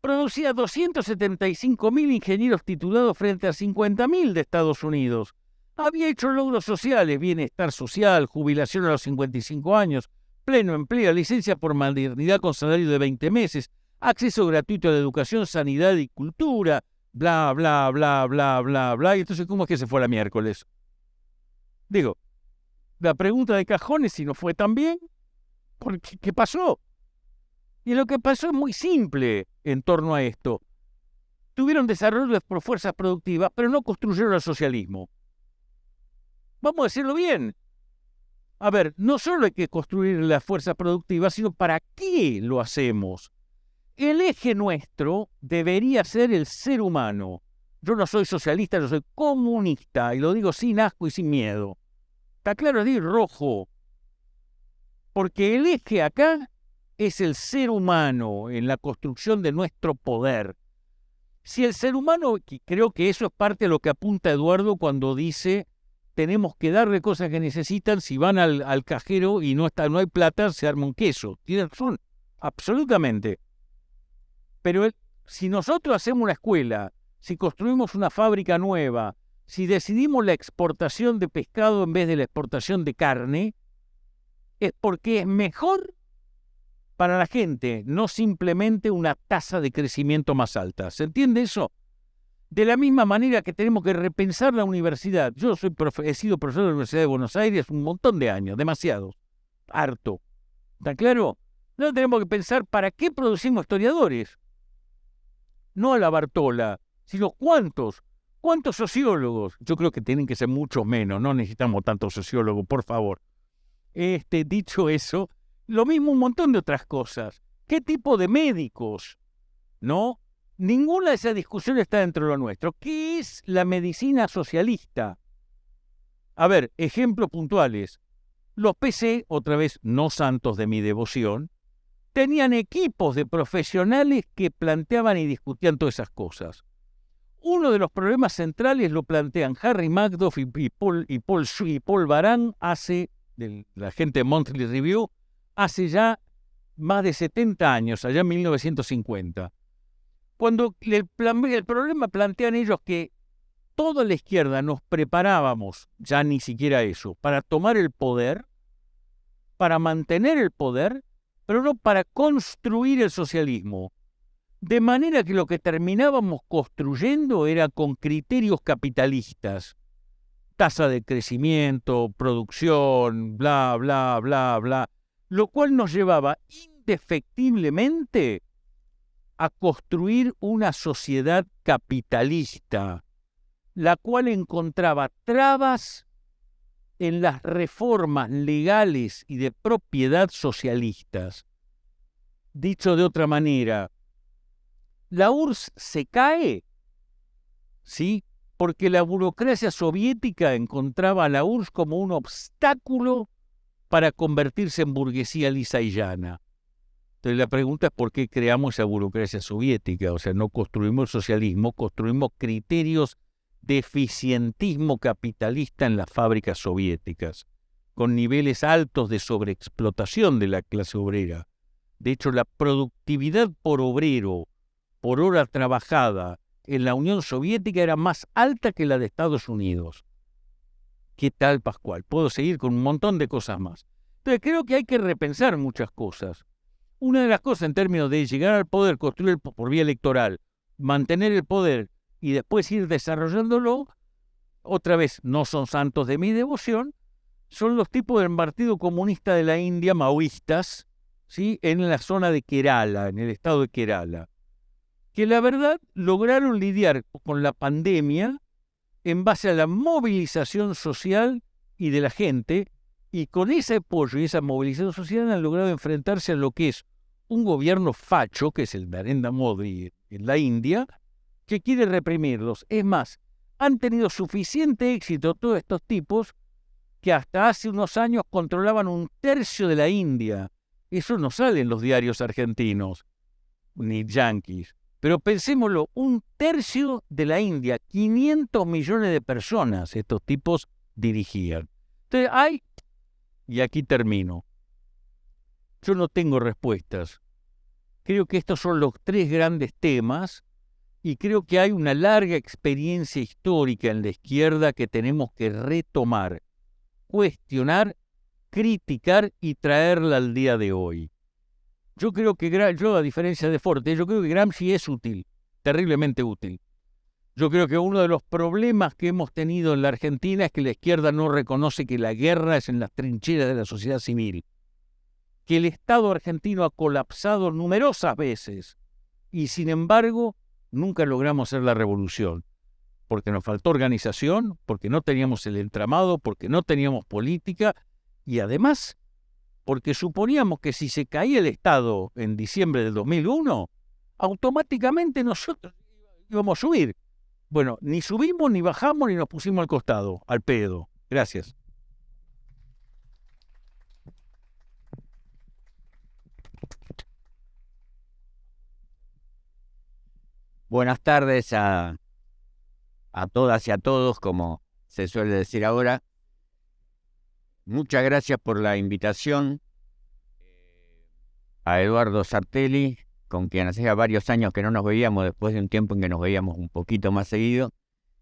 Producía 275.000 ingenieros titulados frente a 50.000 de Estados Unidos. Había hecho logros sociales, bienestar social, jubilación a los 55 años, pleno empleo, licencia por maternidad con salario de 20 meses, acceso gratuito a la educación, sanidad y cultura, bla, bla, bla, bla, bla, bla. Y entonces, ¿cómo es que se fue la miércoles? Digo, la pregunta de cajón es si no fue tan bien, ¿qué pasó? Y lo que pasó es muy simple en torno a esto. Tuvieron desarrollo por fuerzas productivas, pero no construyeron el socialismo. Vamos a decirlo bien. A ver, no solo hay que construir las fuerzas productivas, sino ¿para qué lo hacemos? El eje nuestro debería ser el ser humano. Yo no soy socialista, yo soy comunista, y lo digo sin asco y sin miedo. Está claro, es rojo. Porque el eje acá es el ser humano en la construcción de nuestro poder. Si el ser humano, creo que eso es parte de lo que apunta Eduardo cuando dice tenemos que darle cosas que necesitan, si van al cajero y no hay plata, se arma un queso. Tienen razón, absolutamente. Pero si nosotros hacemos una escuela, si construimos una fábrica nueva, si decidimos la exportación de pescado en vez de la exportación de carne, es porque es mejor para la gente, no simplemente una tasa de crecimiento más alta. ¿Se entiende eso? De la misma manera que tenemos que repensar la universidad. Yo he sido profesor de la Universidad de Buenos Aires un montón de años, demasiados, harto. ¿Está claro? No tenemos que pensar para qué producimos historiadores. No a la Bartola, sino cuántos sociólogos. Yo creo que tienen que ser muchos menos, no necesitamos tantos sociólogos, por favor. Dicho eso, Lo mismo un montón de otras cosas. ¿Qué tipo de médicos? ¿No? Ninguna de esas discusiones está dentro de lo nuestro. ¿Qué es la medicina socialista? A ver, ejemplos puntuales. Los PC, otra vez no santos de mi devoción, tenían equipos de profesionales que planteaban y discutían todas esas cosas. Uno de los problemas centrales lo plantean Harry Magdoff y Paul Baran de la gente de Monthly Review, hace ya más de 70 años, allá en 1950. Cuando el problema plantean ellos que toda la izquierda nos preparábamos, ya ni siquiera eso, para tomar el poder, para mantener el poder, pero no para construir el socialismo. De manera que lo que terminábamos construyendo era con criterios capitalistas. Tasa de crecimiento, producción, bla, bla, bla, bla. Lo cual nos llevaba indefectiblemente a construir una sociedad capitalista, la cual encontraba trabas en las reformas legales y de propiedad socialistas. Dicho de otra manera, la URSS se cae, ¿sí? Porque la burocracia soviética encontraba a la URSS como un obstáculo para convertirse en burguesía lisa y llana. Entonces la pregunta es por qué creamos esa burocracia soviética. O sea, no construimos el socialismo, construimos criterios de eficientismo capitalista en las fábricas soviéticas, con niveles altos de sobreexplotación de la clase obrera. De hecho, la productividad por obrero, por hora trabajada en la Unión Soviética era más alta que la de Estados Unidos. ¿Qué tal, Pascual? Puedo seguir con un montón de cosas más. Entonces creo que hay que repensar muchas cosas. Una de las cosas en términos de llegar al poder, construir por vía electoral, mantener el poder y después ir desarrollándolo, otra vez no son santos de mi devoción, son los tipos del Partido Comunista de la India, maoístas, ¿sí? En la zona de Kerala, en el estado de Kerala, que la verdad lograron lidiar con la pandemia en base a la movilización social y de la gente, y con ese apoyo y esa movilización social han logrado enfrentarse a lo que es un gobierno facho, que es el de Narendra Modi en la India, que quiere reprimirlos. Es más, han tenido suficiente éxito todos estos tipos que hasta hace unos años controlaban 1/3 de la India. Eso no sale en los diarios argentinos, ni yanquis. Pero pensémoslo, 1/3 de la India, 500 millones de personas estos tipos dirigían. Entonces y aquí termino, yo no tengo respuestas. Creo que estos son los 3 grandes temas y creo que hay una larga experiencia histórica en la izquierda que tenemos que retomar, cuestionar, criticar y traerla al día de hoy. Yo creo que, a diferencia de Forte, yo creo que Gramsci es útil, terriblemente útil. Yo creo que uno de los problemas que hemos tenido en la Argentina es que la izquierda no reconoce que la guerra es en las trincheras de la sociedad civil, que el Estado argentino ha colapsado numerosas veces y, sin embargo, nunca logramos hacer la revolución, porque nos faltó organización, porque no teníamos el entramado, porque no teníamos política y, además, porque suponíamos que si se caía el Estado en diciembre del 2001, automáticamente nosotros íbamos a subir. Bueno, ni subimos, ni bajamos, ni nos pusimos al costado, al pedo. Gracias. Buenas tardes a todas y a todos, como se suele decir ahora. Muchas gracias por la invitación a Eduardo Sartelli, con quien hacía varios años que no nos veíamos, después de un tiempo en que nos veíamos un poquito más seguido.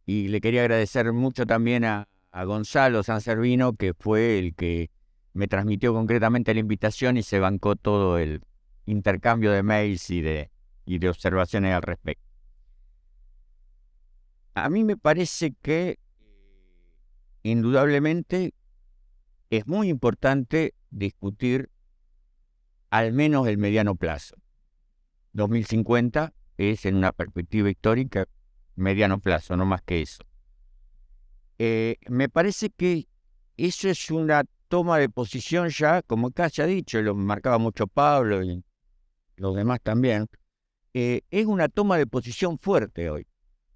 Y le quería agradecer mucho también a Gonzalo Sanservino, que fue el que me transmitió concretamente la invitación y se bancó todo el intercambio de mails y de observaciones al respecto. A mí me parece que indudablemente es muy importante discutir al menos el mediano plazo. 2050 es, en una perspectiva histórica, mediano plazo, no más que eso. Me parece que eso es una toma de posición ya, como acá se ha dicho, lo marcaba mucho Pablo y los demás también, es una toma de posición fuerte hoy,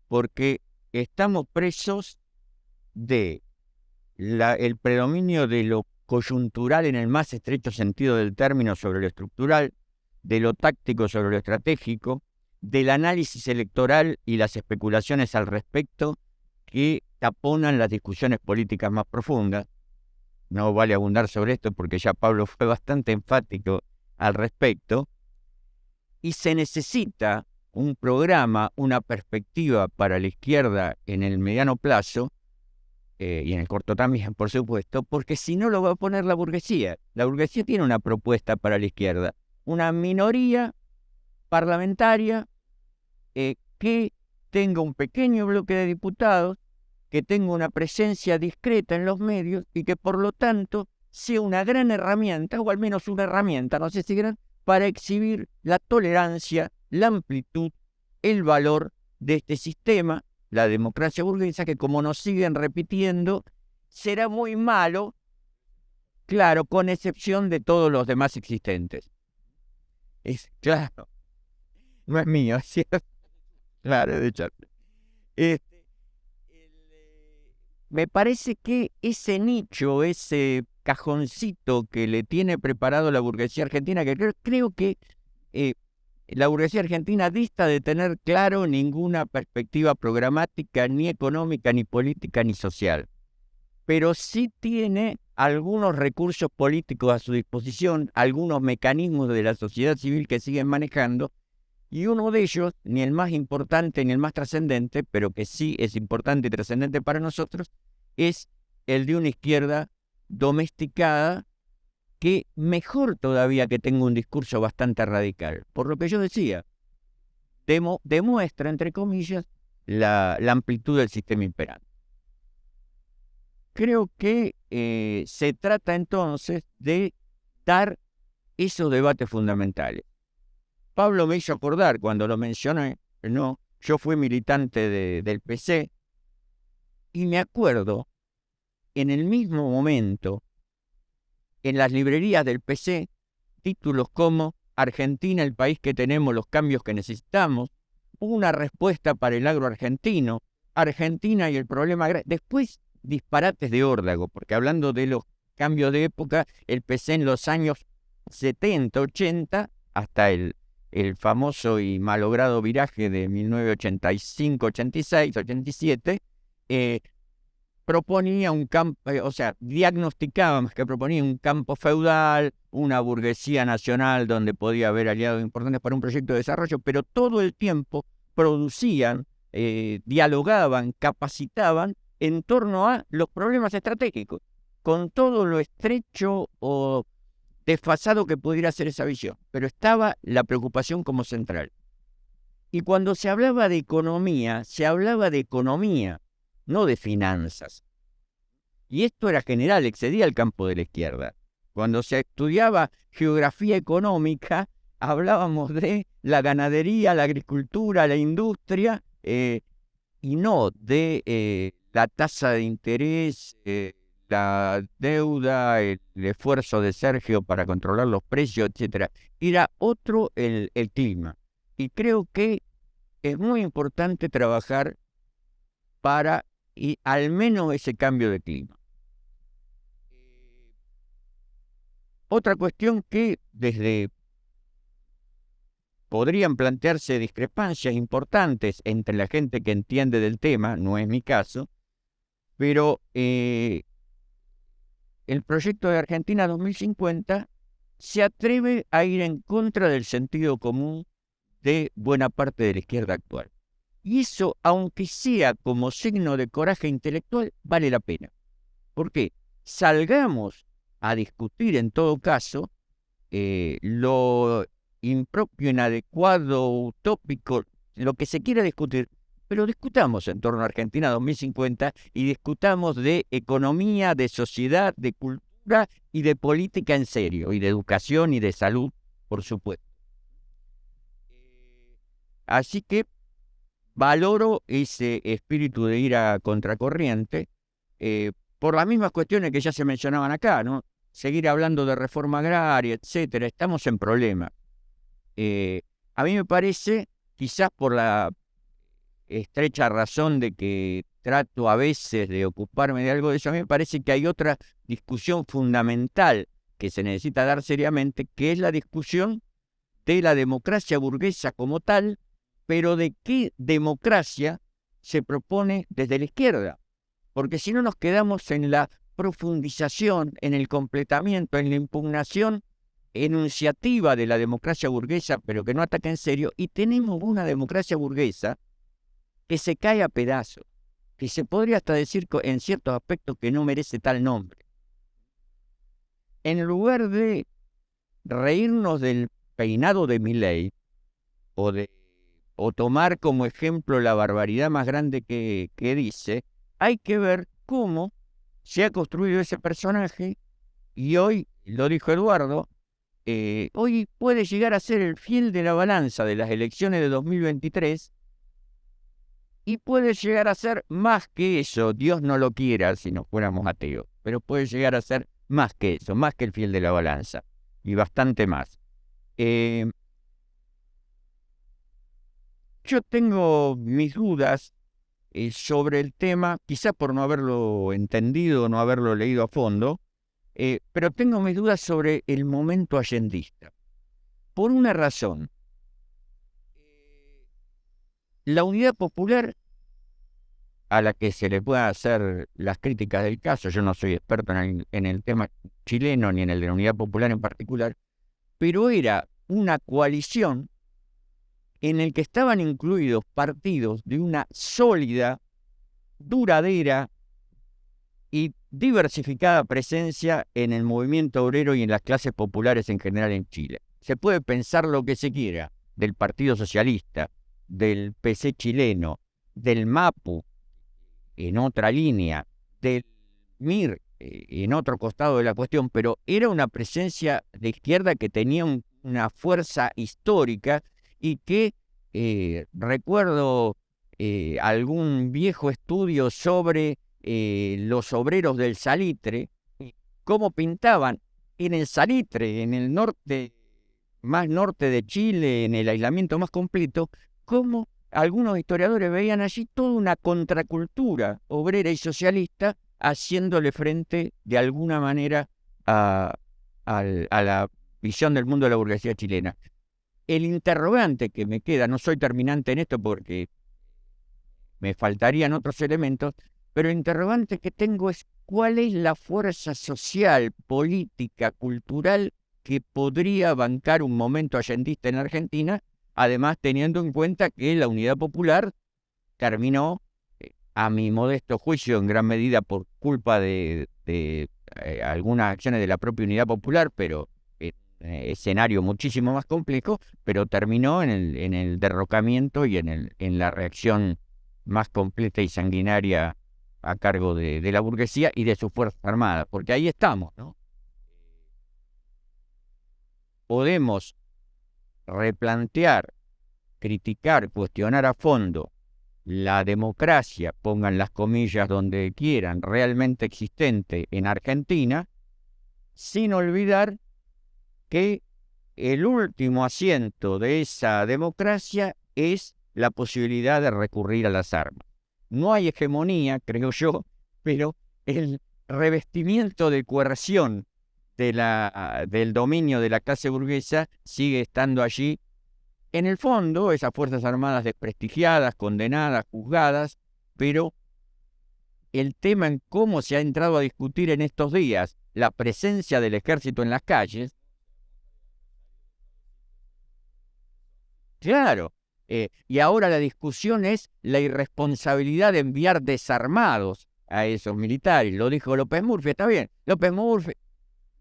porque estamos presos de el predominio de lo coyuntural en el más estrecho sentido del término sobre lo estructural, de lo táctico sobre lo estratégico, del análisis electoral y las especulaciones al respecto que taponan las discusiones políticas más profundas. No vale abundar sobre esto porque ya Pablo fue bastante enfático al respecto. Y se necesita un programa, una perspectiva para la izquierda en el mediano plazo, y en el corto también, por supuesto, porque si no lo va a poner la burguesía. La burguesía tiene una propuesta para la izquierda, una minoría parlamentaria que tenga un pequeño bloque de diputados, que tenga una presencia discreta en los medios y que por lo tanto sea una gran herramienta, o al menos una herramienta, no sé si gran, para exhibir la tolerancia, la amplitud, el valor de este sistema, la democracia burguesa, que como nos siguen repitiendo, será muy malo, claro, con excepción de todos los demás existentes. Claro, no es mío, es cierto. Claro, de hecho. Me parece que ese nicho, ese cajoncito que le tiene preparado la burguesía argentina, que creo que la burguesía argentina dista de tener claro ninguna perspectiva programática, ni económica, ni política, ni social. Pero sí tiene algunos recursos políticos a su disposición, algunos mecanismos de la sociedad civil que siguen manejando, y uno de ellos, ni el más importante ni el más trascendente, pero que sí es importante y trascendente para nosotros, es el de una izquierda domesticada, que mejor todavía que tenga un discurso bastante radical. Por lo que yo decía, demuestra, entre comillas, la amplitud del sistema imperante. Creo que se trata entonces de dar esos debates fundamentales. Pablo me hizo acordar cuando lo mencioné, ¿no? Yo fui militante del PC y me acuerdo en el mismo momento, en las librerías del PC, títulos como Argentina, el país que tenemos, los cambios que necesitamos, una respuesta para el agro argentino, Argentina y el problema. Después, disparates de órdago, porque hablando de los cambios de época, el PC en los años 70, 80, hasta el famoso y malogrado viraje de 1985, 86, 87, proponía un campo, diagnosticaba más que proponía un campo feudal, una burguesía nacional donde podía haber aliados importantes para un proyecto de desarrollo, pero todo el tiempo producían, dialogaban, capacitaban en torno a los problemas estratégicos, con todo lo estrecho o desfasado que pudiera ser esa visión, pero estaba la preocupación como central. Y cuando se hablaba de economía, no de finanzas. Y esto era general, excedía el campo de la izquierda. Cuando se estudiaba geografía económica, hablábamos de la ganadería, la agricultura, la industria, y no de la tasa de interés, la deuda, el esfuerzo de Sergio para controlar los precios, etc. Era otro el clima. Y creo que es muy importante trabajar para al menos ese cambio de clima. Otra cuestión que podrían plantearse discrepancias importantes entre la gente que entiende del tema, no es mi caso, pero el proyecto de Argentina 2050 se atreve a ir en contra del sentido común de buena parte de la izquierda actual. Y eso, aunque sea como signo de coraje intelectual, vale la pena. ¿Por qué? Salgamos a discutir en todo caso lo impropio, inadecuado, utópico, lo que se quiera discutir, pero discutamos en torno a Argentina 2050 y discutamos de economía, de sociedad, de cultura y de política en serio, y de educación y de salud, por supuesto. Así que valoro ese espíritu de ir a contracorriente, por las mismas cuestiones que ya se mencionaban acá, ¿no? Seguir hablando de reforma agraria, etcétera, estamos en problemas. A mí me parece, quizás por la estrecha razón de que trato a veces de ocuparme de algo de eso, a mí me parece que hay otra discusión fundamental que se necesita dar seriamente, que es la discusión de la democracia burguesa como tal, pero de qué democracia se propone desde la izquierda. Porque si no nos quedamos en la profundización, en el completamiento, en la impugnación enunciativa de la democracia burguesa, pero que no ataca en serio, y tenemos una democracia burguesa que se cae a pedazos, que se podría hasta decir en ciertos aspectos que no merece tal nombre. En lugar de reírnos del peinado de Milei, o tomar como ejemplo la barbaridad más grande que dice, hay que ver cómo se ha construido ese personaje, y hoy, lo dijo Eduardo, hoy puede llegar a ser el fiel de la balanza de las elecciones de 2023, y puede llegar a ser más que eso, Dios no lo quiera si no fuéramos ateos, pero puede llegar a ser más que eso, más que el fiel de la balanza, y bastante más. Yo tengo mis dudas sobre el tema, quizás por no haberlo entendido, no haberlo leído a fondo, pero tengo mis dudas sobre el momento allendista. Por una razón. La Unidad Popular, a la que se le puedan hacer las críticas del caso, yo no soy experto en el tema chileno ni en el de la Unidad Popular en particular, pero era una coalición en el que estaban incluidos partidos de una sólida, duradera y diversificada presencia en el movimiento obrero y en las clases populares en general en Chile. Se puede pensar lo que se quiera del Partido Socialista, del PC chileno, del MAPU en otra línea, del MIR en otro costado de la cuestión, pero era una presencia de izquierda que tenía una fuerza histórica y que recuerdo algún viejo estudio sobre los obreros del salitre, cómo pintaban en el salitre, en el norte, más norte de Chile, en el aislamiento más completo, cómo algunos historiadores veían allí toda una contracultura obrera y socialista haciéndole frente de alguna manera a la visión del mundo de la burguesía chilena. El interrogante que me queda, no soy terminante en esto porque me faltarían otros elementos, pero el interrogante que tengo es cuál es la fuerza social, política, cultural que podría bancar un momento allendista en Argentina, además teniendo en cuenta que la Unidad Popular terminó, a mi modesto juicio, en gran medida por culpa de algunas acciones de la propia Unidad Popular, pero escenario muchísimo más complejo, pero terminó en el derrocamiento y en la reacción más completa y sanguinaria a cargo de la burguesía y de sus fuerzas armadas, porque ahí estamos, ¿no? Podemos replantear, criticar, cuestionar a fondo la democracia, pongan las comillas donde quieran, realmente existente en Argentina, sin olvidar que el último asiento de esa democracia es la posibilidad de recurrir a las armas. No hay hegemonía, creo yo, pero el revestimiento de coerción del dominio de la clase burguesa sigue estando allí. En el fondo, esas fuerzas armadas desprestigiadas, condenadas, juzgadas, pero el tema en cómo se ha entrado a discutir en estos días la presencia del ejército en las calles, claro, y ahora la discusión es la irresponsabilidad de enviar desarmados a esos militares. Lo dijo López Murphy, está bien. López Murphy,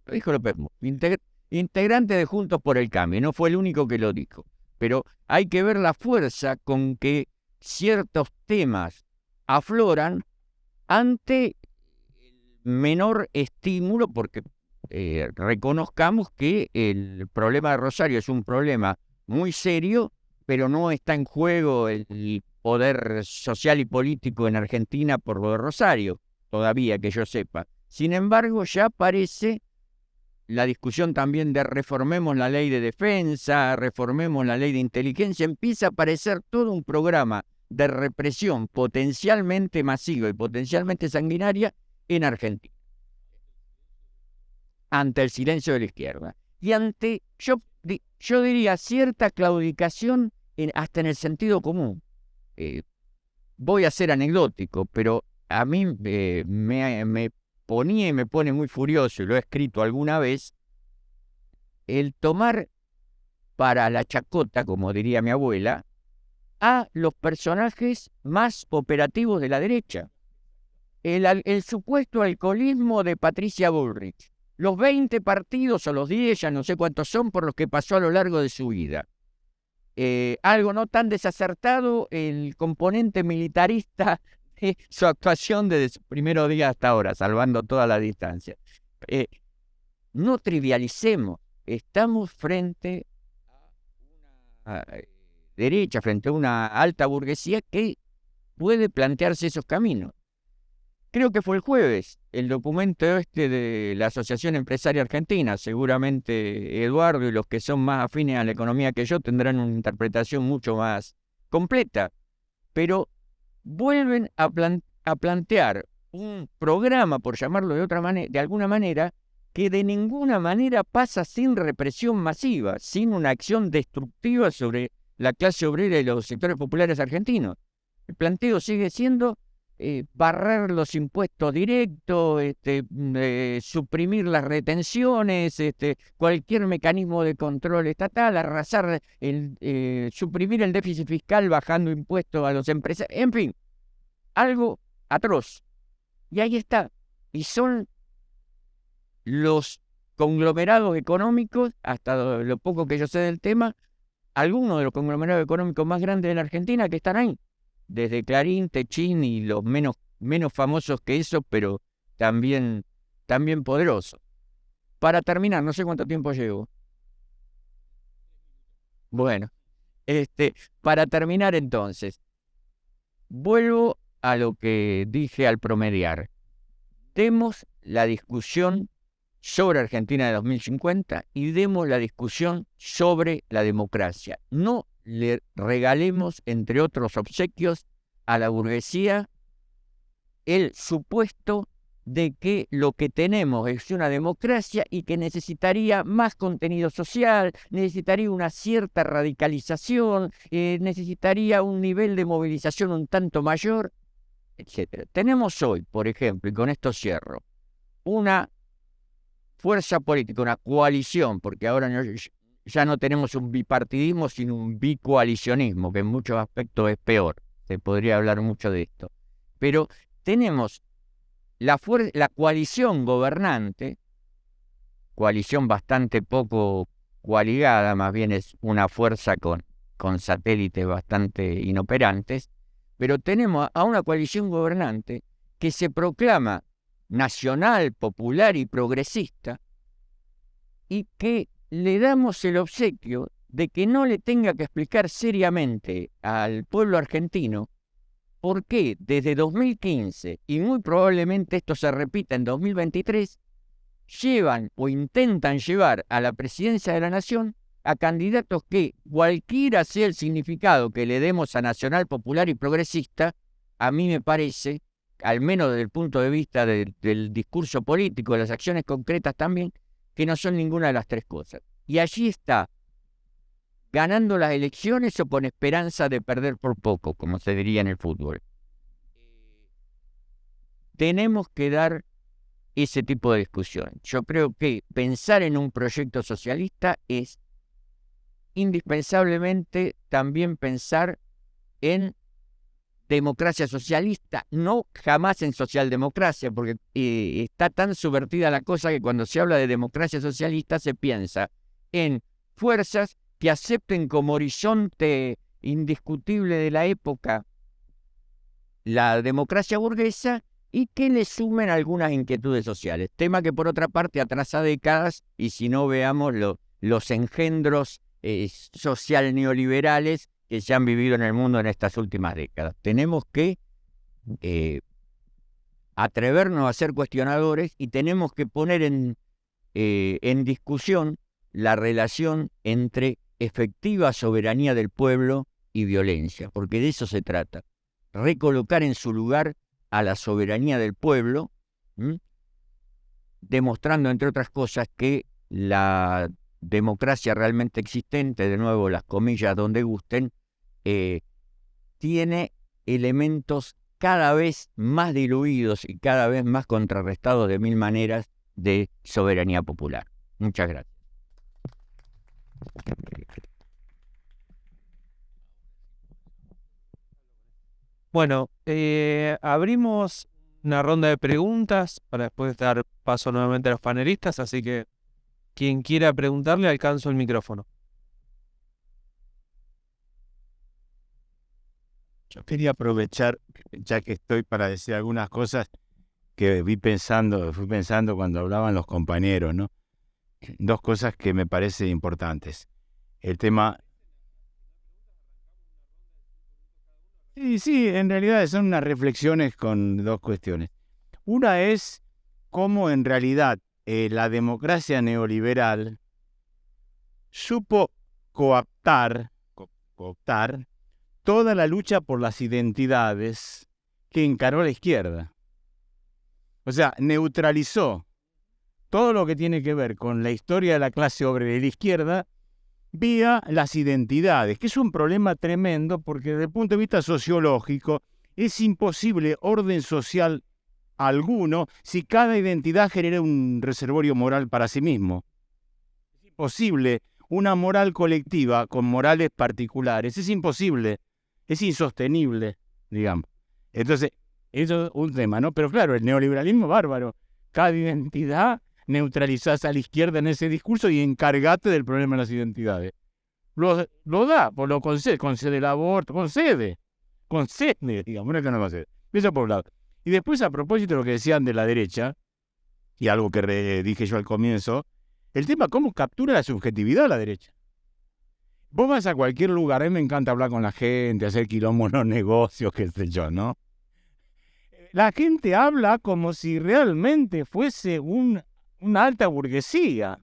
lo dijo López Murphy, integrante de Juntos por el Cambio, no fue el único que lo dijo. Pero hay que ver la fuerza con que ciertos temas afloran ante menor estímulo, porque reconozcamos que el problema de Rosario es un problema muy serio, pero no está en juego el poder social y político en Argentina por lo de Rosario. todavía que yo sepa. Sin embargo, ya aparece la discusión también de reformemos la ley de defensa, reformemos la ley de inteligencia. Empieza a aparecer todo un programa de represión potencialmente masiva y potencialmente sanguinaria en Argentina. Ante el silencio de la izquierda. Y ante, yo diría, cierta claudicación hasta en el sentido común. Voy a ser anecdótico, pero a mí me ponía y me pone muy furioso, y lo he escrito alguna vez, el tomar para la chacota, como diría mi abuela, a los personajes más operativos de la derecha. El supuesto alcoholismo de Patricia Bullrich. Los 20 partidos o los 10, ya no sé cuántos son, por los que pasó a lo largo de su vida. Algo no tan desacertado, el componente militarista de su actuación desde su primer día hasta ahora, salvando toda la distancia. No trivialicemos, estamos frente a una derecha, frente a una alta burguesía que puede plantearse esos caminos. Creo que fue el jueves, el documento de la Asociación Empresaria Argentina. Seguramente Eduardo y los que son más afines a la economía que yo tendrán una interpretación mucho más completa, pero vuelven a plantear un programa, por llamarlo de alguna manera, que de ninguna manera pasa sin represión masiva, sin una acción destructiva sobre la clase obrera y los sectores populares argentinos. El planteo sigue siendo barrer los impuestos directos, suprimir las retenciones, cualquier mecanismo de control estatal, arrasar, suprimir el déficit fiscal bajando impuestos a los empresarios, en fin, algo atroz. Y ahí está. Y son los conglomerados económicos, hasta lo poco que yo sé del tema, algunos de los conglomerados económicos más grandes de la Argentina que están ahí. Desde Clarín, Techín y los menos famosos que eso, pero también poderosos. Para terminar, no sé cuánto tiempo llevo. Bueno, para terminar entonces, vuelvo a lo que dije al promediar. Demos la discusión sobre Argentina de 2050 y demos la discusión sobre la democracia. No le regalemos, entre otros obsequios, a la burguesía el supuesto de que lo que tenemos es una democracia y que necesitaría más contenido social, necesitaría una cierta radicalización, necesitaría un nivel de movilización un tanto mayor, etc. Tenemos hoy, por ejemplo, y con esto cierro, una fuerza política, una coalición, porque ahora ya no tenemos un bipartidismo, sino un bicoalicionismo, que en muchos aspectos es peor. Se podría hablar mucho de esto. Pero tenemos la coalición gobernante, coalición bastante poco coaligada, más bien es una fuerza con satélites bastante inoperantes, pero tenemos a una coalición gobernante que se proclama nacional, popular y progresista, y que le damos el obsequio de que no le tenga que explicar seriamente al pueblo argentino por qué desde 2015, y muy probablemente esto se repita en 2023, llevan o intentan llevar a la presidencia de la nación a candidatos que, cualquiera sea el significado que le demos a nacional, popular y progresista, a mí me parece, al menos desde el punto de vista del discurso político, de las acciones concretas también, que no son ninguna de las tres cosas. Y allí está, ganando las elecciones o con esperanza de perder por poco, como se diría en el fútbol. Tenemos que dar ese tipo de discusión. Yo creo que pensar en un proyecto socialista es indispensablemente también pensar en democracia socialista, no jamás en socialdemocracia, porque está tan subvertida la cosa que cuando se habla de democracia socialista se piensa en fuerzas que acepten como horizonte indiscutible de la época la democracia burguesa y que le sumen algunas inquietudes sociales, tema que por otra parte atrasa décadas, y si no veamos los engendros social neoliberales que se han vivido en el mundo en estas últimas décadas. Tenemos que atrevernos a ser cuestionadores y tenemos que poner en discusión la relación entre efectiva soberanía del pueblo y violencia, porque de eso se trata. Recolocar en su lugar a la soberanía del pueblo, demostrando, entre otras cosas, que la democracia realmente existente, de nuevo las comillas donde gusten, tiene elementos cada vez más diluidos y cada vez más contrarrestados de mil maneras de soberanía popular. Muchas gracias. Bueno, abrimos una ronda de preguntas para después dar paso nuevamente a los panelistas, así que quien quiera preguntarle, alcanzo el micrófono. Yo quería aprovechar, ya que estoy, para decir algunas cosas que fui pensando cuando hablaban los compañeros, ¿no? Dos cosas que me parecen importantes. El tema... Sí, en realidad son unas reflexiones con dos cuestiones. Una es cómo en realidad la democracia neoliberal supo cooptar toda la lucha por las identidades que encaró la izquierda. O sea, neutralizó todo lo que tiene que ver con la historia de la clase obrera y la izquierda vía las identidades, que es un problema tremendo porque desde el punto de vista sociológico es imposible orden social alguno si cada identidad genera un reservorio moral para sí mismo. Es imposible una moral colectiva con morales particulares, es imposible, es insostenible, digamos. Entonces, eso es un tema, ¿no? Pero claro, el neoliberalismo es bárbaro. Cada identidad neutralizás a la izquierda en ese discurso y encargate del problema de las identidades. Lo da, pues lo concede el aborto, concede, digamos, no es que no concede. Eso por un lado. Y después, a propósito de lo que decían de la derecha, y algo que dije yo al comienzo, el tema cómo captura la subjetividad la derecha. Vos vas a cualquier lugar, a mí me encanta hablar con la gente, hacer quilombo en los negocios, qué sé yo, ¿no? La gente habla como si realmente fuese una alta burguesía.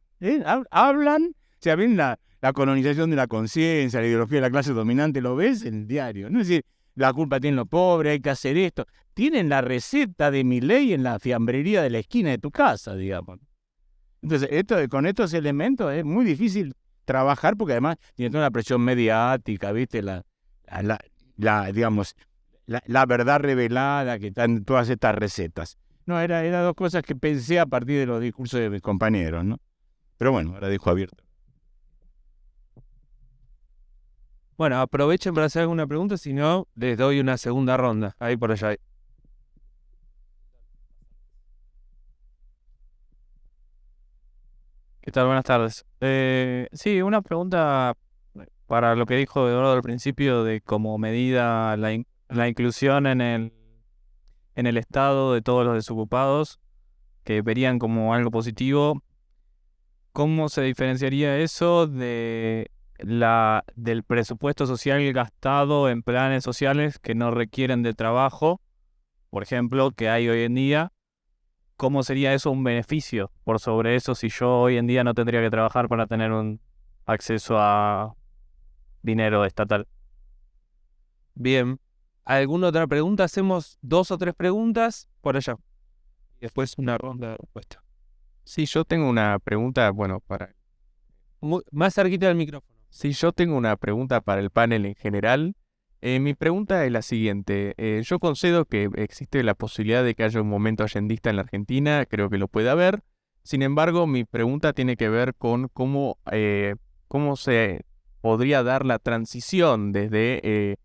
Hablan, o sea, ven la colonización de la conciencia, la ideología de la clase dominante, lo ves en el diario. No es decir, la culpa tienen los pobres, hay que hacer esto. Tienen la receta de Milei en la fiambrería de la esquina de tu casa, digamos. Entonces, con estos elementos es muy difícil trabajar porque además tiene toda una presión mediática, ¿viste? Digamos, la verdad revelada que están todas estas recetas. No, eran dos cosas que pensé a partir de los discursos de mis compañeros, ¿no? Pero bueno, ahora dejo abierto. Bueno, aprovechen para hacer alguna pregunta, si no, les doy una segunda ronda. Ahí por allá. ¿Qué tal? Buenas tardes. Sí, una pregunta para lo que dijo Eduardo al principio de como medida la inclusión en el Estado de todos los desocupados, que verían como algo positivo. ¿Cómo se diferenciaría eso del presupuesto social gastado en planes sociales que no requieren de trabajo, por ejemplo, que hay hoy en día? ¿Cómo sería eso un beneficio por sobre eso si yo hoy en día no tendría que trabajar para tener un acceso a dinero estatal? Bien. ¿Alguna otra pregunta? Hacemos 2 o 3 preguntas por allá. Y después una ronda de respuesta. Sí, yo tengo una pregunta, bueno, Más cerquita del micrófono. Sí, yo tengo una pregunta para el panel en general. Mi pregunta es la siguiente. Yo concedo que existe la posibilidad de que haya un momento allendista en la Argentina, creo que lo puede haber. Sin embargo, mi pregunta tiene que ver con cómo se podría dar la transición desde,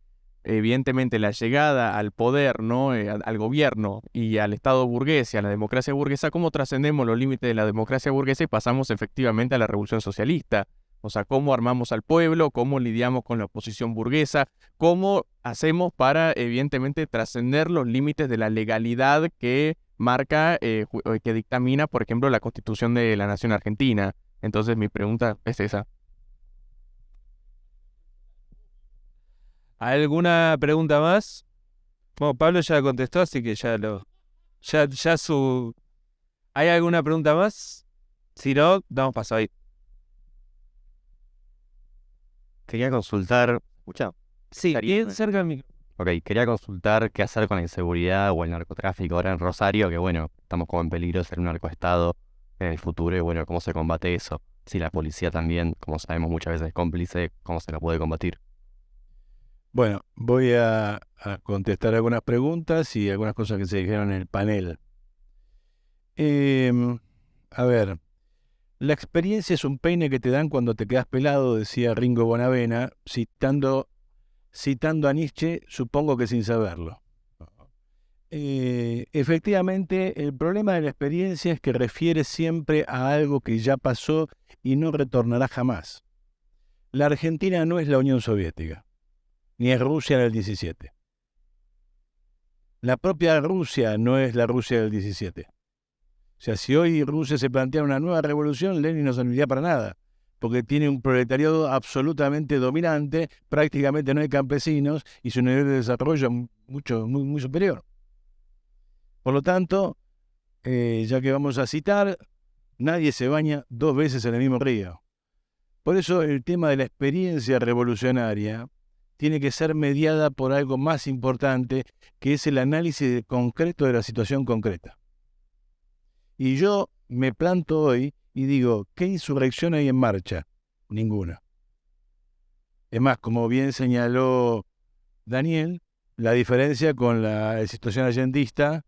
evidentemente, la llegada al poder, ¿no? Al gobierno y al Estado burgués y a la democracia burguesa, cómo trascendemos los límites de la democracia burguesa y pasamos efectivamente a la revolución socialista. O sea, cómo armamos al pueblo, cómo lidiamos con la oposición burguesa, cómo hacemos para, evidentemente, trascender los límites de la legalidad que marca, que dictamina, por ejemplo, la Constitución de la Nación Argentina. Entonces, mi pregunta es esa. ¿Alguna pregunta más? Bueno, Pablo ya contestó, así que ya lo... Ya su... ¿Hay alguna pregunta más? Si no, damos paso ahí. Quería consultar, ¿escucha? Sí, Estaría- bien cerca del micrófono. Ok, quería consultar qué hacer con la inseguridad o el narcotráfico ahora en Rosario, que bueno, estamos como en peligro de ser un narcoestado en el futuro y bueno, cómo se combate eso. Si la policía también, como sabemos muchas veces es cómplice, ¿cómo se la puede combatir? Bueno, voy a contestar algunas preguntas y algunas cosas que se dijeron en el panel. A ver, la experiencia es un peine que te dan cuando te quedas pelado, decía Ringo Bonavena, citando a Nietzsche, supongo que sin saberlo. Efectivamente, el problema de la experiencia es que refiere siempre a algo que ya pasó y no retornará jamás. La Argentina no es la Unión Soviética, ni es Rusia del 17. La propia Rusia no es la Rusia del 17. O sea, si hoy Rusia se plantea una nueva revolución, Lenin no serviría para nada, porque tiene un proletariado absolutamente dominante, prácticamente no hay campesinos y su nivel de desarrollo es muy superior. Por lo tanto, ya que vamos a citar, nadie se baña 2 veces en el mismo río. Por eso el tema de la experiencia revolucionaria tiene que ser mediada por algo más importante, que es el análisis concreto de la situación concreta. Y yo me planto hoy y digo, ¿qué insurrección hay en marcha? Ninguna. Es más, como bien señaló Daniel, la diferencia con la situación allendista,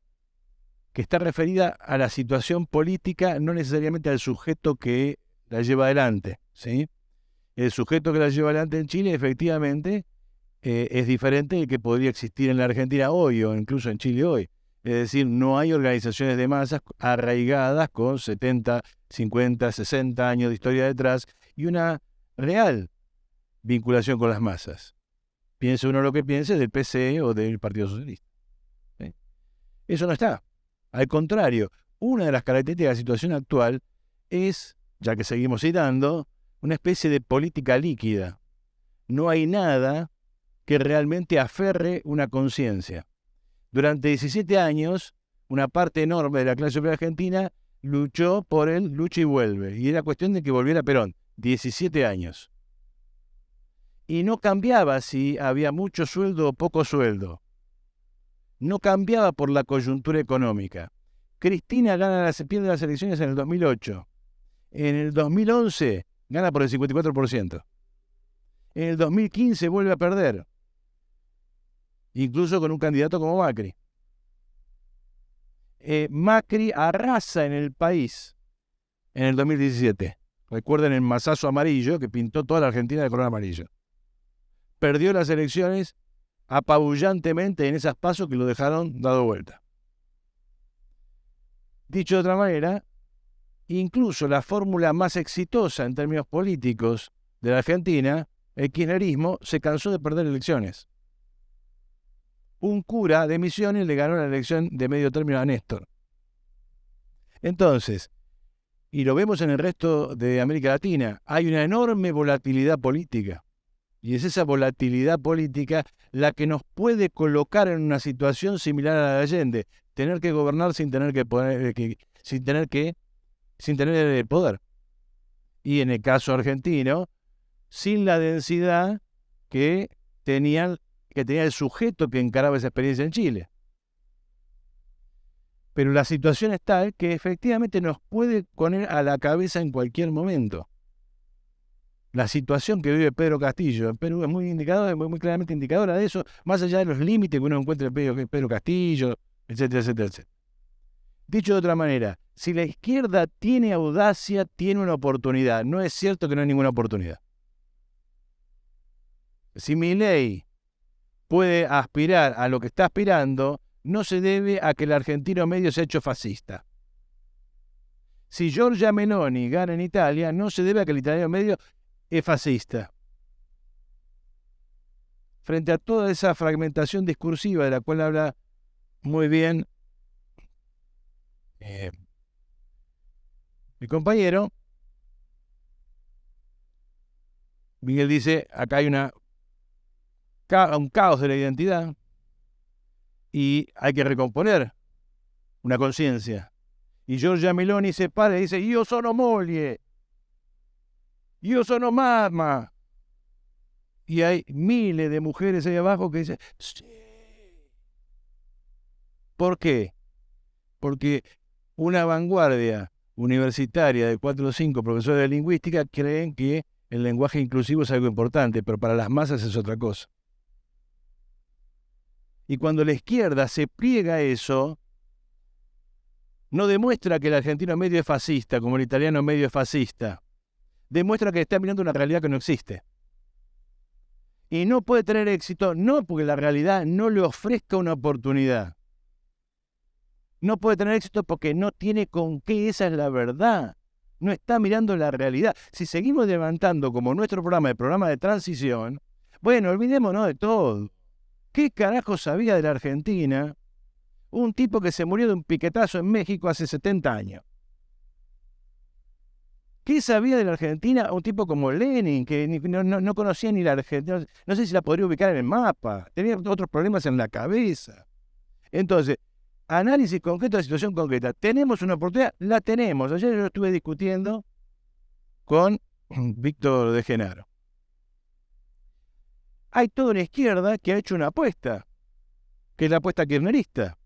que está referida a la situación política, no necesariamente al sujeto que la lleva adelante, ¿sí? El sujeto que la lleva adelante en Chile, efectivamente, es diferente del que podría existir en la Argentina hoy o incluso en Chile hoy. Es decir, no hay organizaciones de masas arraigadas con 70, 50, 60 años de historia detrás y una real vinculación con las masas. Piense uno lo que piense del PCE o del Partido Socialista. ¿Sí? Eso no está. Al contrario, una de las características de la situación actual es, ya que seguimos citando, una especie de política líquida. No hay nada que realmente aferre una conciencia. Durante 17 años, una parte enorme de la clase obrera argentina luchó por el lucha y vuelve. Y era cuestión de que volviera Perón. 17 años. Y no cambiaba si había mucho sueldo o poco sueldo. No cambiaba por la coyuntura económica. Cristina pierde las elecciones en el 2008. En el 2011 gana por el 54%. En el 2015 vuelve a perder. Incluso con un candidato como Macri. Macri arrasa en el país en el 2017. Recuerden el mazazo amarillo que pintó toda la Argentina de color amarillo. Perdió las elecciones apabullantemente en esas pasos que lo dejaron dado vuelta. Dicho de otra manera, incluso la fórmula más exitosa en términos políticos de la Argentina, el kirchnerismo, se cansó de perder elecciones. Un cura de Misiones le ganó la elección de medio término a Néstor. Entonces, y lo vemos en el resto de América Latina, hay una enorme volatilidad política. Y es esa volatilidad política la que nos puede colocar en una situación similar a la de Allende, tener que gobernar sin tener el poder. Y en el caso argentino, sin la densidad que tenía el sujeto que encaraba esa experiencia en Chile. Pero la situación es tal que efectivamente nos puede poner a la cabeza en cualquier momento. La situación que vive Pedro Castillo en Perú es muy claramente indicadora de eso, más allá de los límites que uno encuentra en Pedro Castillo, etcétera, etcétera, etcétera. Dicho de otra manera, si la izquierda tiene audacia, tiene una oportunidad. No es cierto que no hay ninguna oportunidad. Si Milei puede aspirar a lo que está aspirando, no se debe a que el argentino medio se ha hecho fascista. Si Giorgia Meloni gana en Italia, no se debe a que el italiano medio es fascista. Frente a toda esa fragmentación discursiva de la cual habla muy bien mi compañero, Miguel dice, acá hay un caos de la identidad y hay que recomponer una conciencia. Y Giorgia Meloni se para y dice, io sono moglie, io sono mamma. Y hay miles de mujeres ahí abajo que dicen, sí. ¿Por qué? Porque una vanguardia universitaria de 4 o 5 profesores de lingüística creen que el lenguaje inclusivo es algo importante, pero para las masas es otra cosa. Y cuando la izquierda se pliega a eso, no demuestra que el argentino medio es fascista, como el italiano medio es fascista. Demuestra que está mirando una realidad que no existe. Y no puede tener éxito, no porque la realidad no le ofrezca una oportunidad. No puede tener éxito porque no tiene con qué, esa es la verdad. No está mirando la realidad. Si seguimos levantando como nuestro programa de transición, bueno, olvidémonos de todo. ¿Qué carajo sabía de la Argentina un tipo que se murió de un piquetazo en México hace 70 años? ¿Qué sabía de la Argentina un tipo como Lenin, que no conocía ni la Argentina? No sé si la podría ubicar en el mapa. Tenía otros problemas en la cabeza. Entonces, análisis concreto de situación concreta. ¿Tenemos una oportunidad? La tenemos. Ayer yo estuve discutiendo con Víctor de Genaro. Hay toda una izquierda que ha hecho una apuesta, que es la apuesta kirchnerista.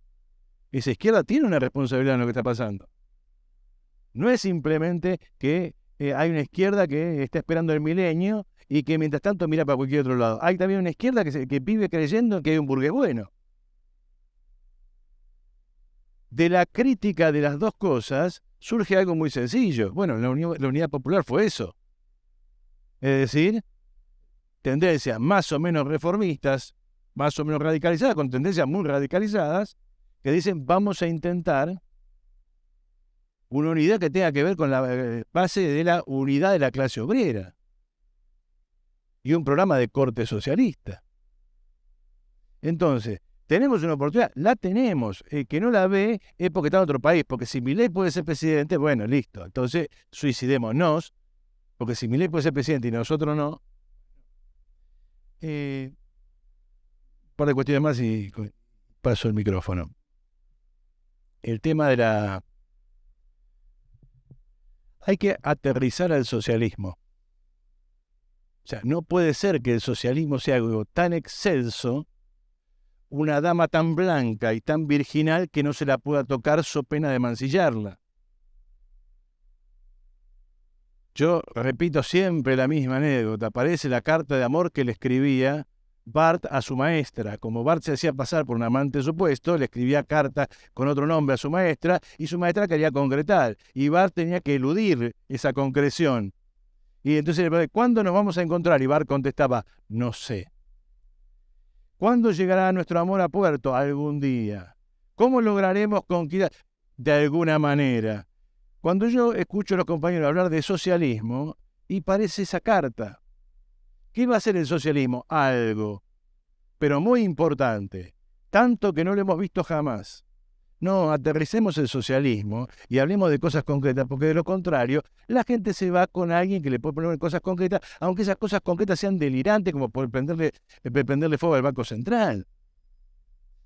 Esa izquierda tiene una responsabilidad en lo que está pasando. No es simplemente que hay una izquierda que está esperando el milenio y que mientras tanto mira para cualquier otro lado. Hay también una izquierda que vive creyendo que hay un burgués bueno. De la crítica de las dos cosas surge algo muy sencillo. Bueno, la Unidad Popular fue eso. Es decir, tendencias más o menos reformistas, más o menos radicalizadas, con tendencias muy radicalizadas, que dicen vamos a intentar una unidad que tenga que ver con la base de la unidad de la clase obrera y un programa de corte socialista. Entonces, ¿tenemos una oportunidad? La tenemos. El que no la ve es porque está en otro país, porque si Milei puede ser presidente, bueno, listo. Entonces, suicidémonos, porque si Milei puede ser presidente y nosotros no, un par de cuestiones más y paso el micrófono. El tema de la... Hay que aterrizar al socialismo. O sea, no puede ser que el socialismo sea algo tan excelso, una dama tan blanca y tan virginal que no se la pueda tocar so pena de mancillarla. Yo repito siempre la misma anécdota. Aparece la carta de amor que le escribía Bart a su maestra. Como Bart se hacía pasar por un amante supuesto, le escribía carta con otro nombre a su maestra y su maestra quería concretar. Y Bart tenía que eludir esa concreción. Y entonces le pregunté, ¿cuándo nos vamos a encontrar? Y Bart contestaba, no sé. ¿Cuándo llegará nuestro amor a puerto? Algún día. ¿Cómo lograremos conquistar? De alguna manera. Cuando yo escucho a los compañeros hablar de socialismo, y parece esa carta. ¿Qué va a ser el socialismo? Algo, pero muy importante, tanto que no lo hemos visto jamás. No, aterricemos el socialismo y hablemos de cosas concretas, porque de lo contrario, la gente se va con alguien que le puede poner cosas concretas, aunque esas cosas concretas sean delirantes, como por prenderle fuego al Banco Central.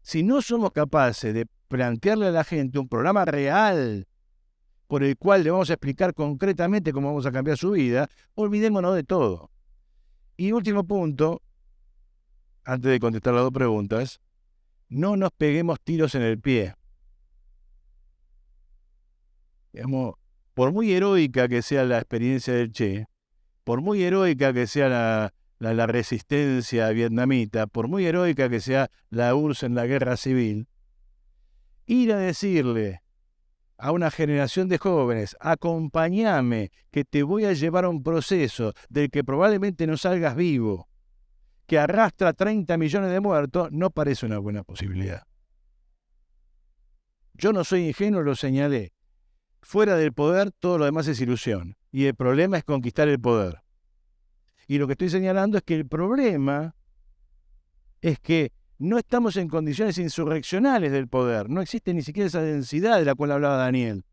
Si no somos capaces de plantearle a la gente un programa real por el cual le vamos a explicar concretamente cómo vamos a cambiar su vida, olvidémonos de todo. Y último punto, antes de contestar las dos preguntas, no nos peguemos tiros en el pie. Digamos, por muy heroica que sea la experiencia del Che, por muy heroica que sea la resistencia vietnamita, por muy heroica que sea la URSS en la guerra civil, ir a decirle a una generación de jóvenes, acompáñame, que te voy a llevar a un proceso del que probablemente no salgas vivo, que arrastra 30 millones de muertos, no parece una buena posibilidad. Yo no soy ingenuo, lo señalé. Fuera del poder, todo lo demás es ilusión. Y el problema es conquistar el poder. Y lo que estoy señalando es que el problema es que no estamos en condiciones insurreccionales del poder. No existe ni siquiera esa densidad de la cual hablaba Daniel.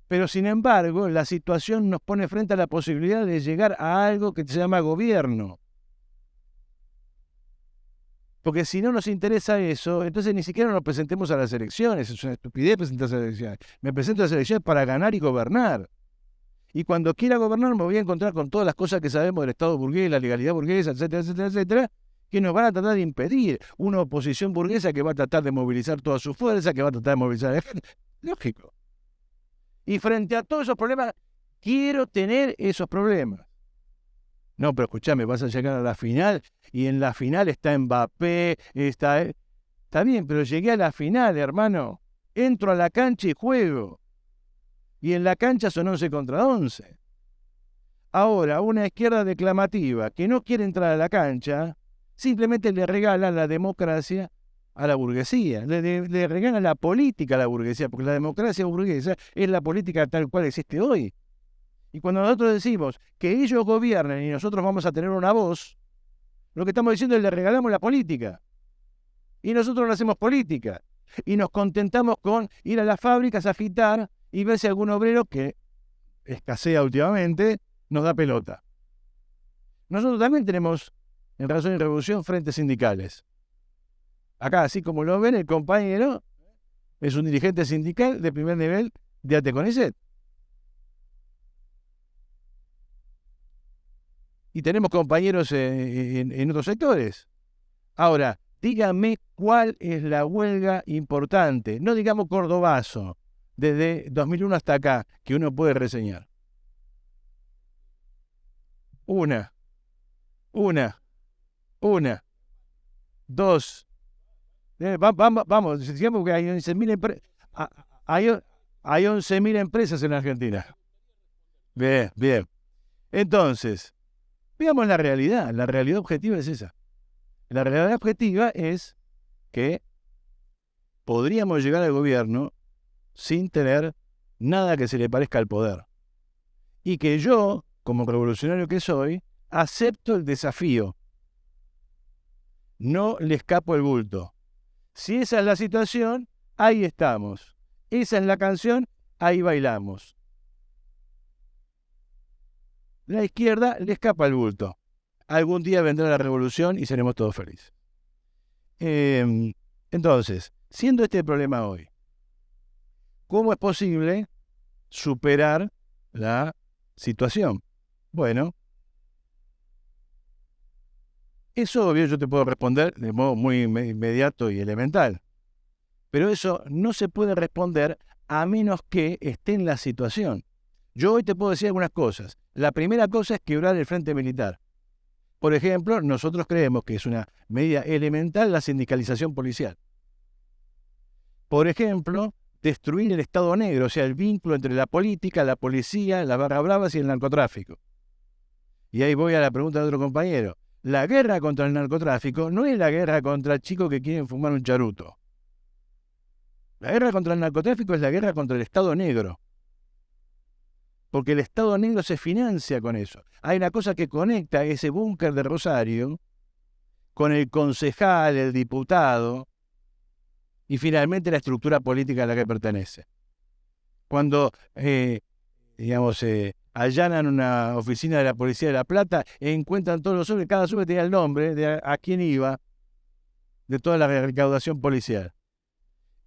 Pero sin embargo, la situación nos pone frente a la posibilidad de llegar a algo que se llama gobierno. Porque si no nos interesa eso, entonces ni siquiera nos presentemos a las elecciones. Es una estupidez presentarse a las elecciones. Me presento a las elecciones para ganar y gobernar. Y cuando quiera gobernar me voy a encontrar con todas las cosas que sabemos del Estado burgués, la legalidad burguesa, etcétera, etcétera, etcétera, que nos van a tratar de impedir. Una oposición burguesa que va a tratar de movilizar toda su fuerza, que va a tratar de movilizar a la gente. Lógico. Y frente a todos esos problemas, quiero tener esos problemas. No, pero escuchame, vas a llegar a la final y en la final está Mbappé, está bien, pero llegué a la final, hermano. Entro a la cancha y juego. Y en la cancha son 11 contra 11. Ahora, una izquierda declamativa que no quiere entrar a la cancha, simplemente le regala la democracia a la burguesía, le regala la política a la burguesía, porque la democracia burguesa es la política tal cual existe hoy. Y cuando nosotros decimos que ellos gobiernen y nosotros vamos a tener una voz, lo que estamos diciendo es que le regalamos la política. Y nosotros no hacemos política. Y nos contentamos con ir a las fábricas a agitar y ver si algún obrero, que escasea últimamente, nos da pelota. Nosotros también tenemos, en Razón y Revolución, frentes sindicales. Acá, así como lo ven, el compañero es un dirigente sindical de primer nivel de ATE-CONICET. Y tenemos compañeros en otros sectores. Ahora, dígame cuál es la huelga importante, no digamos cordobazo, desde 2001 hasta acá, que uno puede reseñar. Una, dos. Vamos, digamos que hay 11.000 hay 11.000 empresas en Argentina. Bien, bien. Entonces, veamos la realidad. La realidad objetiva es esa. La realidad objetiva es que podríamos llegar al gobierno sin tener nada que se le parezca al poder. Y que yo, como revolucionario que soy, acepto el desafío. No le escapo el bulto. Si esa es la situación, ahí estamos. Esa es la canción, ahí bailamos. La izquierda le escapa el bulto. Algún día vendrá la revolución y seremos todos felices. Entonces, siendo este el problema hoy, ¿cómo es posible superar la situación? Bueno, es obvio, yo te puedo responder de modo muy inmediato y elemental, pero eso no se puede responder a menos que esté en la situación. Yo hoy te puedo decir algunas cosas. La primera cosa es quebrar el frente militar. Por ejemplo, nosotros creemos que es una medida elemental la sindicalización policial. Por ejemplo, destruir el Estado negro, o sea, el vínculo entre la política, la policía, las barras bravas y el narcotráfico. Y ahí voy a la pregunta de otro compañero. La guerra contra el narcotráfico no es la guerra contra chicos que quieren fumar un charuto. La guerra contra el narcotráfico es la guerra contra el Estado negro. Porque el Estado negro se financia con eso. Hay una cosa que conecta ese búnker de Rosario con el concejal, el diputado y finalmente la estructura política a la que pertenece. Cuando, allanan una oficina de la Policía de La Plata, encuentran todos los sobres, cada sobre tenía el nombre de a quién iba, de toda la recaudación policial.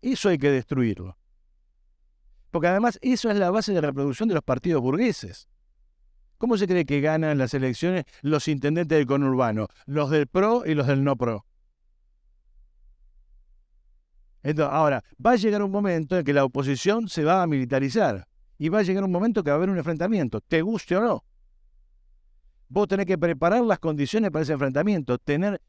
Eso hay que destruirlo. Porque además eso es la base de reproducción de los partidos burgueses. ¿Cómo se cree que ganan las elecciones los intendentes del conurbano? Los del PRO y los del no PRO. Entonces, ahora, va a llegar un momento en que la oposición se va a militarizar. Y va a llegar un momento que va a haber un enfrentamiento, te guste o no. Vos tenés que preparar las condiciones para ese enfrentamiento, tener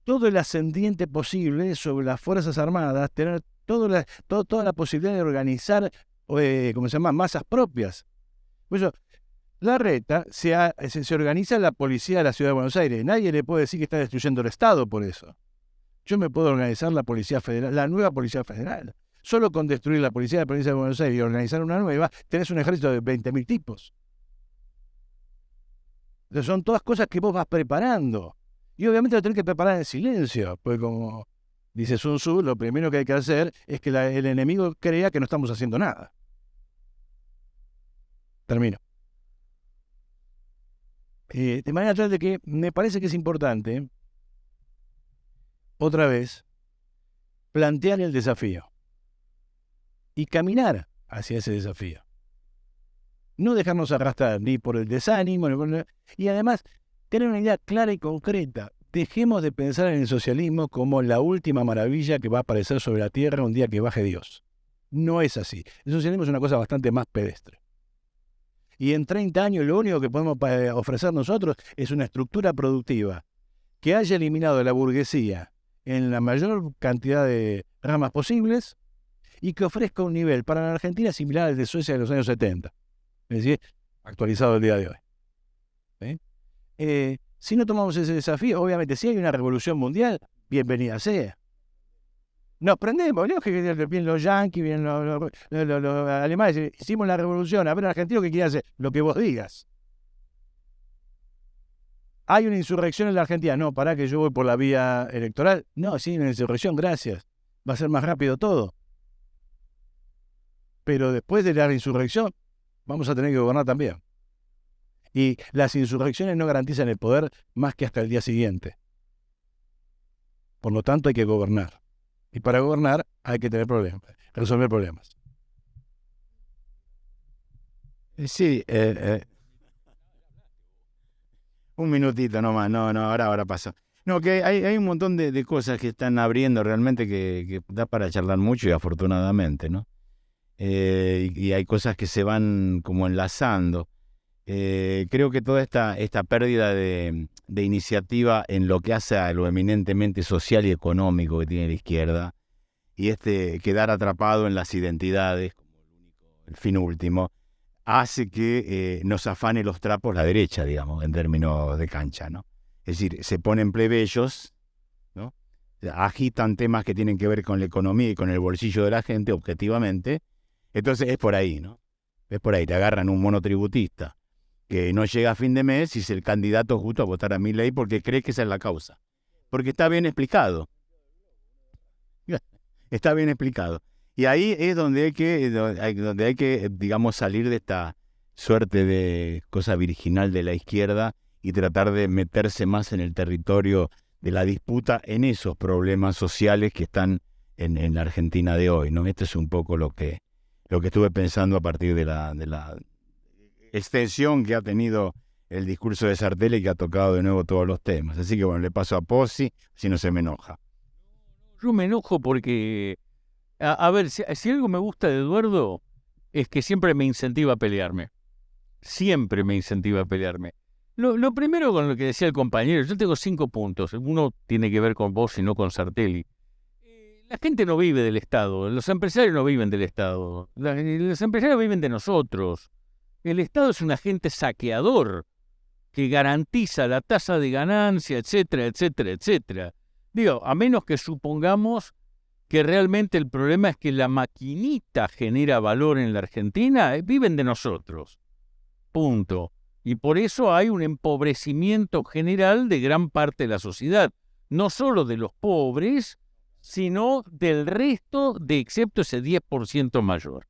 todo el ascendiente posible sobre las Fuerzas Armadas, tener toda la posibilidad de organizar masas propias. Por eso, Larreta se organiza la policía de la Ciudad de Buenos Aires. Nadie le puede decir que está destruyendo el Estado por eso. Yo me puedo organizar la Policía Federal, la nueva Policía Federal. Solo con destruir la policía de la provincia de Buenos Aires y organizar una nueva, tenés un ejército de 20.000 tipos. Entonces son todas cosas que vos vas preparando. Y obviamente lo tenés que preparar en silencio, porque como dice Sun Tzu, lo primero que hay que hacer es que el enemigo crea que no estamos haciendo nada. Termino. De manera tal de que me parece que es importante otra vez, plantear el desafío y caminar hacia ese desafío. No dejarnos arrastrar ni por el desánimo, y además tener una idea clara y concreta. Dejemos de pensar en el socialismo como la última maravilla que va a aparecer sobre la tierra un día que baje Dios. No es así. El socialismo es una cosa bastante más pedestre. Y en 30 años lo único que podemos ofrecer nosotros es una estructura productiva que haya eliminado la burguesía en la mayor cantidad de ramas posibles y que ofrezca un nivel para la Argentina similar al de Suecia de los años 70. Es decir, actualizado el día de hoy. ¿Sí? Si no tomamos ese desafío, obviamente, si hay una revolución mundial, bienvenida sea. Nos prendemos, ¿no? Que vienen los yanquis, vienen los alemanes, hicimos la revolución, a ver, argentino, ¿qué quiere hacer? Lo que vos digas. ¿Hay una insurrección en la Argentina? No, pará que yo voy por la vía electoral. No, sí, una insurrección, gracias. Va a ser más rápido todo. Pero después de la insurrección, vamos a tener que gobernar también. Y las insurrecciones no garantizan el poder más que hasta el día siguiente. Por lo tanto, hay que gobernar. Y para gobernar hay que tener problemas, resolver problemas. Sí, un minutito nomás, no, ahora paso. No, que hay un montón de cosas que están abriendo realmente que da para charlar mucho y afortunadamente, ¿no? Y hay cosas que se van como enlazando. Creo que toda esta pérdida de iniciativa en lo que hace a lo eminentemente social y económico que tiene la izquierda, y quedar atrapado en las identidades como el fin último, hace que nos afane los trapos la derecha, digamos, en términos de cancha, ¿no? Es decir, se ponen plebeyos, ¿no? Agitan temas que tienen que ver con la economía y con el bolsillo de la gente, objetivamente. Entonces es por ahí, ¿no? Es por ahí, te agarran un monotributista que no llega a fin de mes y es el candidato justo a votar a Milei porque cree que esa es la causa. Porque está bien explicado. Está bien explicado. Y ahí es donde hay que, digamos, salir de esta suerte de cosa virginal de la izquierda y tratar de meterse más en el territorio de la disputa en esos problemas sociales que están en la Argentina de hoy, ¿no? Esto es un poco lo que estuve pensando a partir de la extensión que ha tenido el discurso de Sartelli, que ha tocado de nuevo todos los temas. Así que bueno, le paso a Pozzi, si no se me enoja. Yo me enojo porque, a ver, si algo me gusta de Eduardo es que siempre me incentiva a pelearme. Siempre me incentiva a pelearme. Lo primero con lo que decía el compañero, yo tengo 5 puntos. Uno tiene que ver con vos y no con Sartelli. La gente no vive del Estado, los empresarios no viven del Estado, los empresarios viven de nosotros. El Estado es un agente saqueador que garantiza la tasa de ganancia, etcétera, etcétera, etcétera. Digo, a menos que supongamos que realmente el problema es que la maquinita genera valor en la Argentina, viven de nosotros. Punto. Y por eso hay un empobrecimiento general de gran parte de la sociedad, no solo de los pobres, sino del resto, excepto ese 10% mayor.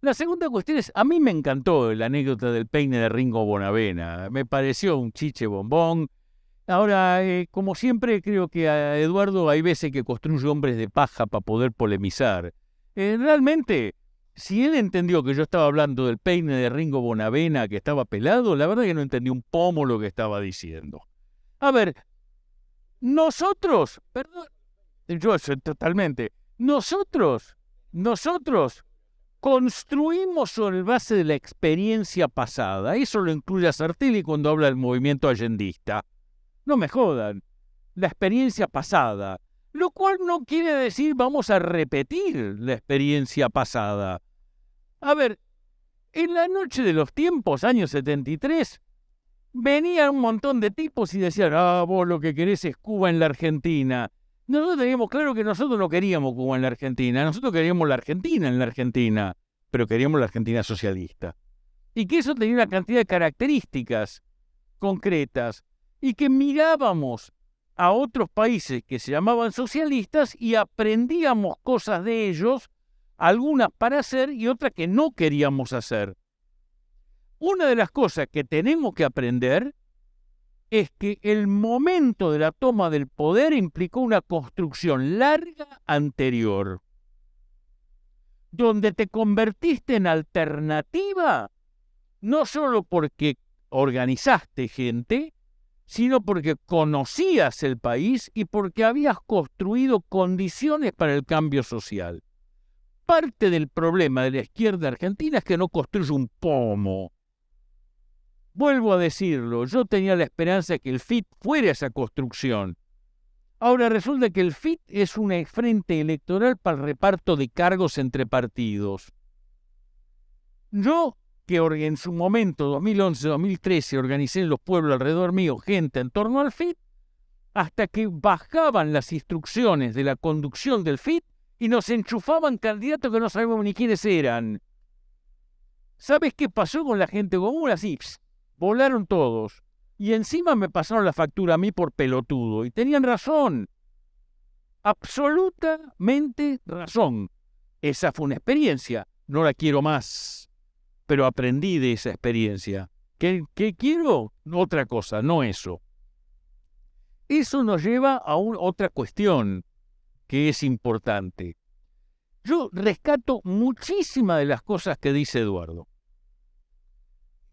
La segunda cuestión es, a mí me encantó la anécdota del peine de Ringo Bonavena, me pareció un chiche bombón. Ahora, como siempre, creo que a Eduardo hay veces que construye hombres de paja para poder polemizar. Realmente, si él entendió que yo estaba hablando del peine de Ringo Bonavena que estaba pelado, la verdad que no entendí un pomo lo que estaba diciendo. A ver, nosotros, perdón, yo totalmente, nosotros construimos sobre base de la experiencia pasada. Eso lo incluye a Sartelli cuando habla del movimiento allendista. No me jodan. La experiencia pasada. Lo cual no quiere decir vamos a repetir la experiencia pasada. A ver, en la noche de los tiempos, año 73, venían un montón de tipos y decían, vos lo que querés es Cuba en la Argentina. Nosotros teníamos claro que nosotros no queríamos Cuba en la Argentina, nosotros queríamos la Argentina en la Argentina, pero queríamos la Argentina socialista. Y que eso tenía una cantidad de características concretas, y que mirábamos a otros países que se llamaban socialistas y aprendíamos cosas de ellos, algunas para hacer y otras que no queríamos hacer. Una de las cosas que tenemos que aprender es que el momento de la toma del poder implicó una construcción larga anterior, donde te convertiste en alternativa, no solo porque organizaste gente, sino porque conocías el país y porque habías construido condiciones para el cambio social. Parte del problema de la izquierda argentina es que no construye un pomo. Vuelvo a decirlo, yo tenía la esperanza de que el FIT fuera esa construcción. Ahora resulta que el FIT es un frente electoral para el reparto de cargos entre partidos. Yo, que en su momento, 2011-2013, organicé en los pueblos alrededor mío gente en torno al FIT, hasta que bajaban las instrucciones de la conducción del FIT y nos enchufaban candidatos que no sabemos ni quiénes eran. ¿Sabes qué pasó con la gente común? Así, volaron todos. Y encima me pasaron la factura a mí por pelotudo. Y tenían razón. Absolutamente razón. Esa fue una experiencia. No la quiero más. Pero aprendí de esa experiencia. ¿Qué quiero? Otra cosa, no eso. Eso nos lleva a otra cuestión que es importante. Yo rescato muchísimas de las cosas que dice Eduardo.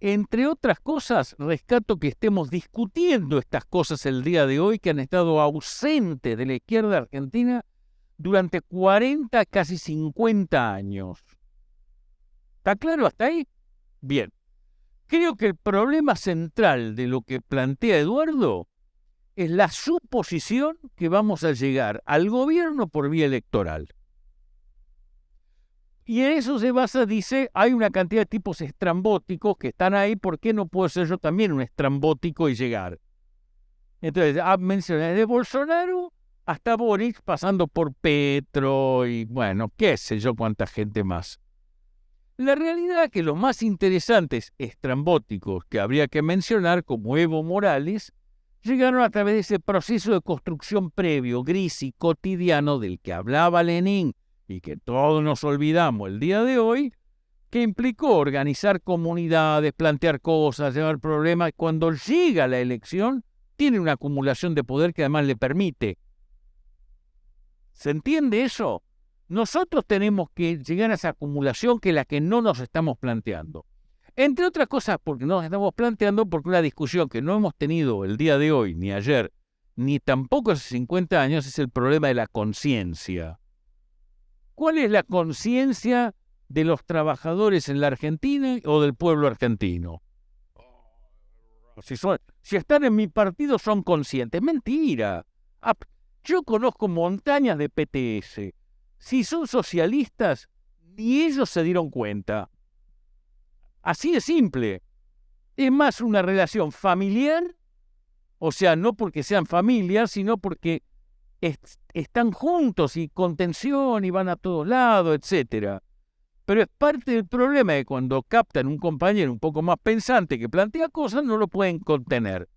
Entre otras cosas, rescato que estemos discutiendo estas cosas el día de hoy que han estado ausentes de la izquierda argentina durante 40, casi 50 años. ¿Está claro hasta ahí? Bien. Creo que el problema central de lo que plantea Eduardo es la suposición que vamos a llegar al gobierno por vía electoral. Y en eso se basa, dice, hay una cantidad de tipos estrambóticos que están ahí, ¿por qué no puedo ser yo también un estrambótico y llegar? Entonces, menciona desde Bolsonaro hasta Boric, pasando por Petro y, bueno, qué sé yo cuánta gente más. La realidad es que los más interesantes estrambóticos que habría que mencionar, como Evo Morales, llegaron a través de ese proceso de construcción previo, gris y cotidiano del que hablaba Lenin, y que todos nos olvidamos el día de hoy, que implicó organizar comunidades, plantear cosas, llevar problemas. Cuando llega la elección, tiene una acumulación de poder que además le permite. ¿Se entiende eso? Nosotros tenemos que llegar a esa acumulación que es la que no nos estamos planteando. Entre otras cosas, porque no nos estamos planteando, porque una discusión que no hemos tenido el día de hoy, ni ayer, ni tampoco hace 50 años, es el problema de la conciencia. ¿Cuál es la conciencia de los trabajadores en la Argentina o del pueblo argentino? Si están en mi partido son conscientes. Mentira. Yo conozco montañas de PTS. Si son socialistas, ni ellos se dieron cuenta. Así de simple. Es más una relación familiar, o sea, no porque sean familia, sino porque están juntos y con tensión y van a todos lados, etc. Pero es parte del problema de cuando captan un compañero un poco más pensante que plantea cosas, no lo pueden contener.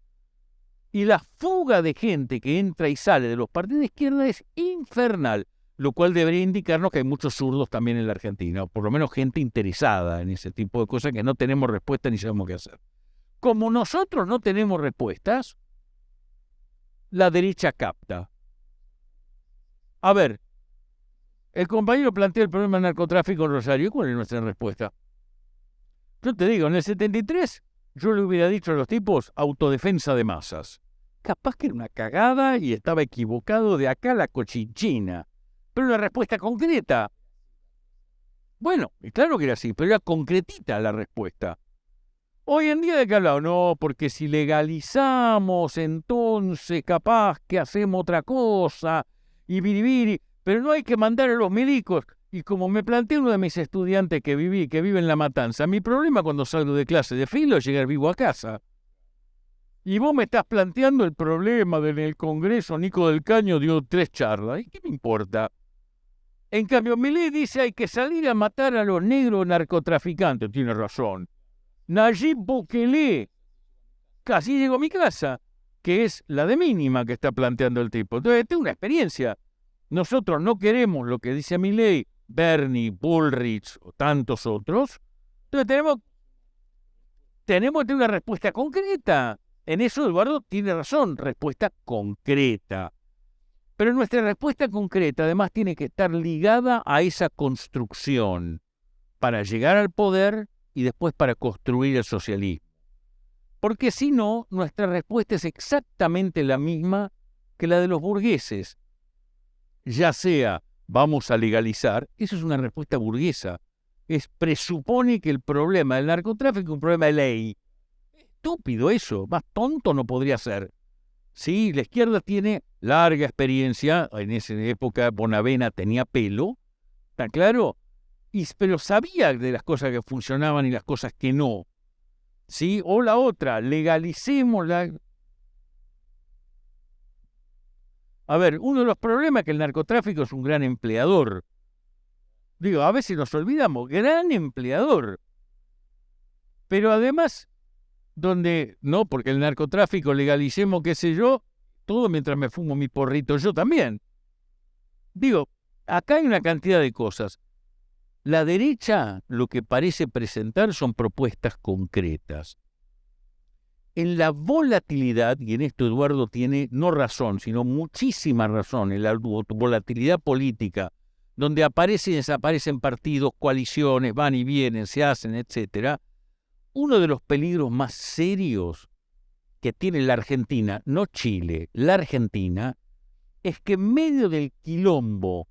Y la fuga de gente que entra y sale de los partidos de izquierda es infernal, lo cual debería indicarnos que hay muchos zurdos también en la Argentina, o por lo menos gente interesada en ese tipo de cosas que no tenemos respuesta ni sabemos qué hacer. Como nosotros no tenemos respuestas, la derecha capta. A ver, el compañero plantea el problema del narcotráfico en Rosario. ¿Cuál es nuestra respuesta? Yo te digo, en el 73 yo le hubiera dicho a los tipos autodefensa de masas. Capaz que era una cagada y estaba equivocado de acá a la cochinchina. Pero una respuesta concreta. Bueno, y claro que era así, pero era concretita la respuesta. Hoy en día, ¿de qué hablamos? No, porque si legalizamos, entonces capaz que hacemos otra cosa y biribiri, pero no hay que mandar a los milicos. Y como me planteó uno de mis estudiantes que vive en La Matanza, mi problema cuando salgo de clase de filo es llegar vivo a casa. Y vos me estás planteando el problema de en el Congreso, Nico del Caño dio 3 charlas. ¿Y qué me importa? En cambio, Milei dice hay que salir a matar a los negros narcotraficantes. Tiene razón. Nayib Bukele casi llegó a mi casa, que es la de mínima que está planteando el tipo. Entonces, tengo una experiencia. Nosotros no queremos lo que dice Milei, Bernie, Bullrich o tantos otros. Entonces tenemos que tener una respuesta concreta. En eso Eduardo tiene razón, respuesta concreta. Pero nuestra respuesta concreta además tiene que estar ligada a esa construcción para llegar al poder y después para construir el socialismo. Porque si no, nuestra respuesta es exactamente la misma que la de los burgueses. Ya sea, vamos a legalizar, eso es una respuesta burguesa. Presupone que el problema del narcotráfico es un problema de ley. Estúpido eso, más tonto no podría ser. Sí, la izquierda tiene larga experiencia, en esa época Bonavena tenía pelo, ¿está claro? Pero sabía de las cosas que funcionaban y las cosas que no. ¿Sí? O la otra, legalicémosla. A ver, uno de los problemas es que el narcotráfico es un gran empleador. Digo, a veces nos olvidamos, gran empleador. Pero además, no, porque el narcotráfico legalicemos, qué sé yo, todo mientras me fumo mi porrito yo también. Digo, acá hay una cantidad de cosas. La derecha lo que parece presentar son propuestas concretas. En la volatilidad, y en esto Eduardo tiene no razón, sino muchísima razón, en la volatilidad política, donde aparecen y desaparecen partidos, coaliciones, van y vienen, se hacen, etcétera, uno de los peligros más serios que tiene la Argentina, no Chile, la Argentina, es que en medio del quilombo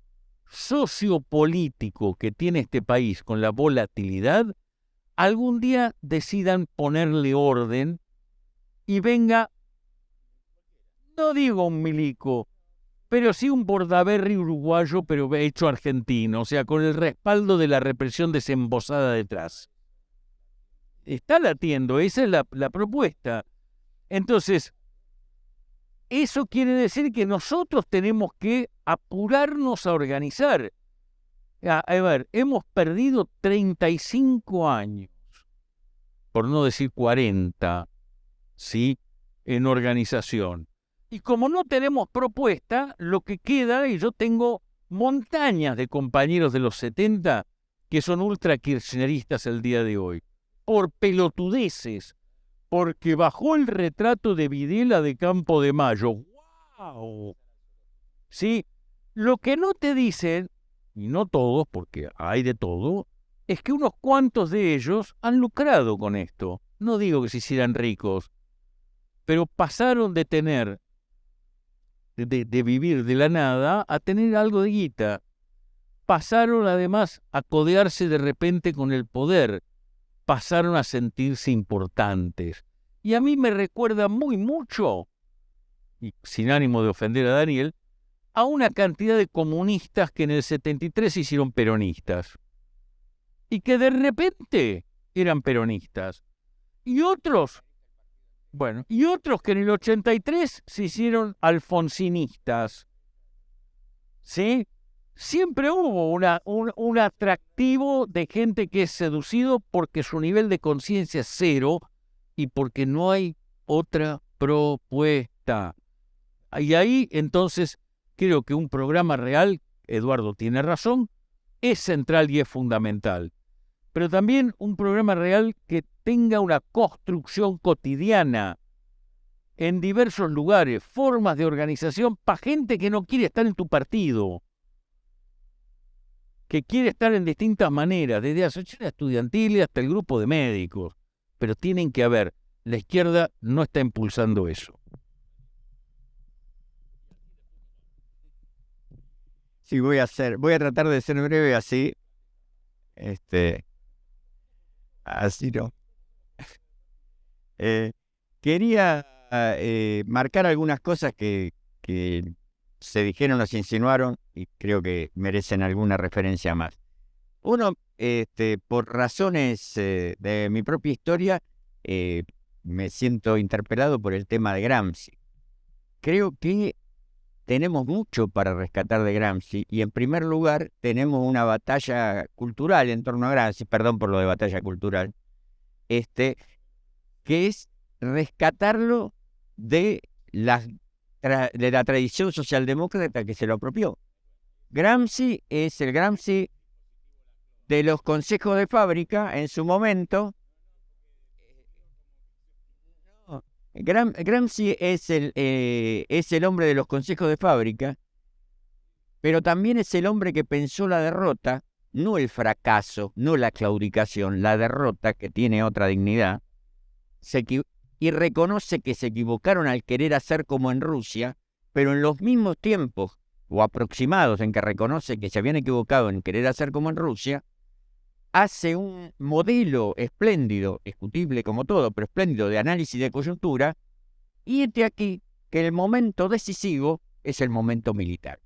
sociopolítico que tiene este país con la volatilidad, algún día decidan ponerle orden y venga, no digo un milico, pero sí un Bordaberry uruguayo, pero hecho argentino, o sea, con el respaldo de la represión desembosada detrás. Está latiendo, esa es la propuesta. Entonces, eso quiere decir que nosotros tenemos que apurarnos a organizar. A ver, hemos perdido 35 años, por no decir 40, ¿sí?, en organización. Y como no tenemos propuesta, lo que queda, y yo tengo montañas de compañeros de los 70 que son ultra kirchneristas el día de hoy, por pelotudeces, porque bajó el retrato de Videla de Campo de Mayo. ¡Wow! ¿Sí? Lo que no te dicen, y no todos, porque hay de todo, es que unos cuantos de ellos han lucrado con esto. No digo que se hicieran ricos, pero pasaron de tener, de vivir de la nada, a tener algo de guita. Pasaron además a codearse de repente con el poder. Pasaron a sentirse importantes. Y a mí me recuerda muy mucho, y sin ánimo de ofender a Daniel, a una cantidad de comunistas que en el 73 se hicieron peronistas. Y que de repente eran peronistas. Y otros que en el 83 se hicieron alfonsinistas. ¿Sí? Siempre hubo un atractivo de gente que es seducido porque su nivel de conciencia es cero y porque no hay otra propuesta. Y ahí, entonces, creo que un programa real, Eduardo tiene razón, es central y es fundamental. Pero también un programa real que tenga una construcción cotidiana en diversos lugares, formas de organización para gente que no quiere estar en tu partido, que quiere estar en distintas maneras, desde asociaciones estudiantiles hasta el grupo de médicos. Pero tienen que haber, la izquierda no está impulsando eso. Sí, voy a tratar de ser breve así. Así no. Quería marcar algunas cosas que se dijeron, se insinuaron y creo que merecen alguna referencia más. Uno, por razones de mi propia historia, me siento interpelado por el tema de Gramsci. Creo que tenemos mucho para rescatar de Gramsci y en primer lugar tenemos una batalla cultural en torno a Gramsci, perdón por lo de batalla cultural, que es rescatarlo de la tradición socialdemócrata que se lo apropió. Gramsci es el Gramsci de los consejos de fábrica en su momento. Gramsci es el hombre de los consejos de fábrica, pero también es el hombre que pensó la derrota, no el fracaso, no la claudicación, la derrota, que tiene otra dignidad, y reconoce que se equivocaron al querer hacer como en Rusia, pero en los mismos tiempos o aproximados en que reconoce que se habían equivocado en querer hacer como en Rusia, hace un modelo espléndido, discutible como todo, pero espléndido, de análisis de coyuntura, y este aquí que el momento decisivo es el momento militar.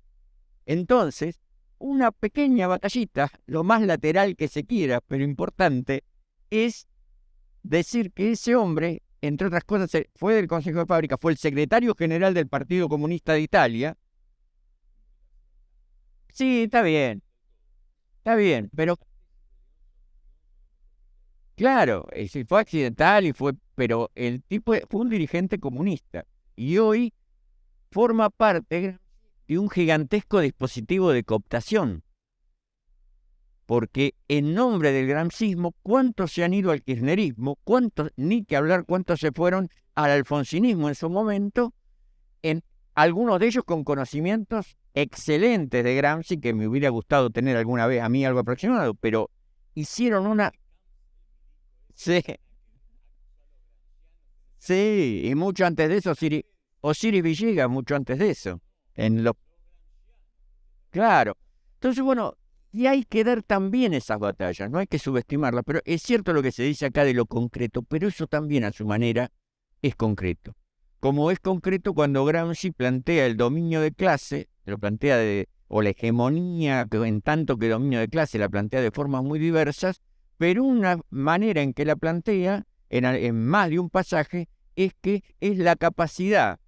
Entonces, una pequeña batallita, lo más lateral que se quiera, pero importante, es decir que ese hombre, entre otras cosas, fue del Consejo de Fábrica, fue el secretario general del Partido Comunista de Italia. Sí, está bien, pero claro, fue accidental pero el tipo fue un dirigente comunista y hoy forma parte de un gigantesco dispositivo de cooptación. Porque en nombre del gramscismo, ¿cuántos se han ido al kirchnerismo? Ni que hablar cuántos se fueron al alfonsinismo en su momento, algunos de ellos con conocimientos excelentes de Gramsci, que me hubiera gustado tener alguna vez a mí algo aproximado, pero hicieron una... Sí, y mucho antes de eso, Osiris Villegas, mucho antes de eso. Claro. Entonces, bueno, y hay que dar también esas batallas, no hay que subestimarlas, pero es cierto lo que se dice acá de lo concreto, pero eso también a su manera es concreto. Como es concreto cuando Gramsci plantea el dominio de clase, lo plantea o la hegemonía, en tanto que dominio de clase la plantea de formas muy diversas, pero una manera en que la plantea, en más de un pasaje, es que es la capacidad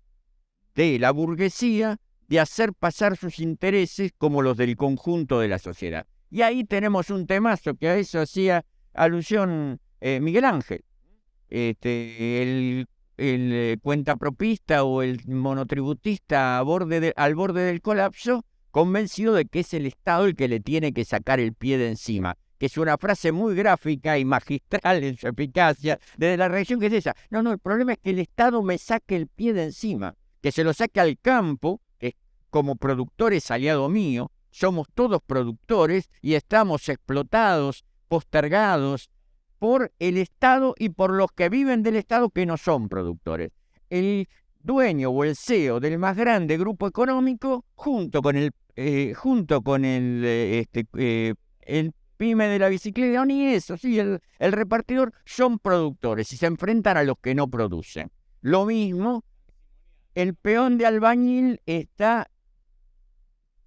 de la burguesía de hacer pasar sus intereses como los del conjunto de la sociedad. Y ahí tenemos un temazo que a eso hacía alusión Miguel Ángel. El cuentapropista o el monotributista al borde del colapso, convencido de que es el Estado el que le tiene que sacar el pie de encima, que es una frase muy gráfica y magistral en su eficacia, desde la reacción que es esa. No, el problema es que el Estado me saque el pie de encima, que se lo saque al campo, que como productor es aliado mío, somos todos productores y estamos explotados, postergados por el Estado y por los que viven del Estado que no son productores. El dueño o el CEO del más grande grupo económico, junto con el pyme de la bicicleta, ni eso, sí, el repartidor, son productores y se enfrentan a los que no producen. Lo mismo, el peón de albañil está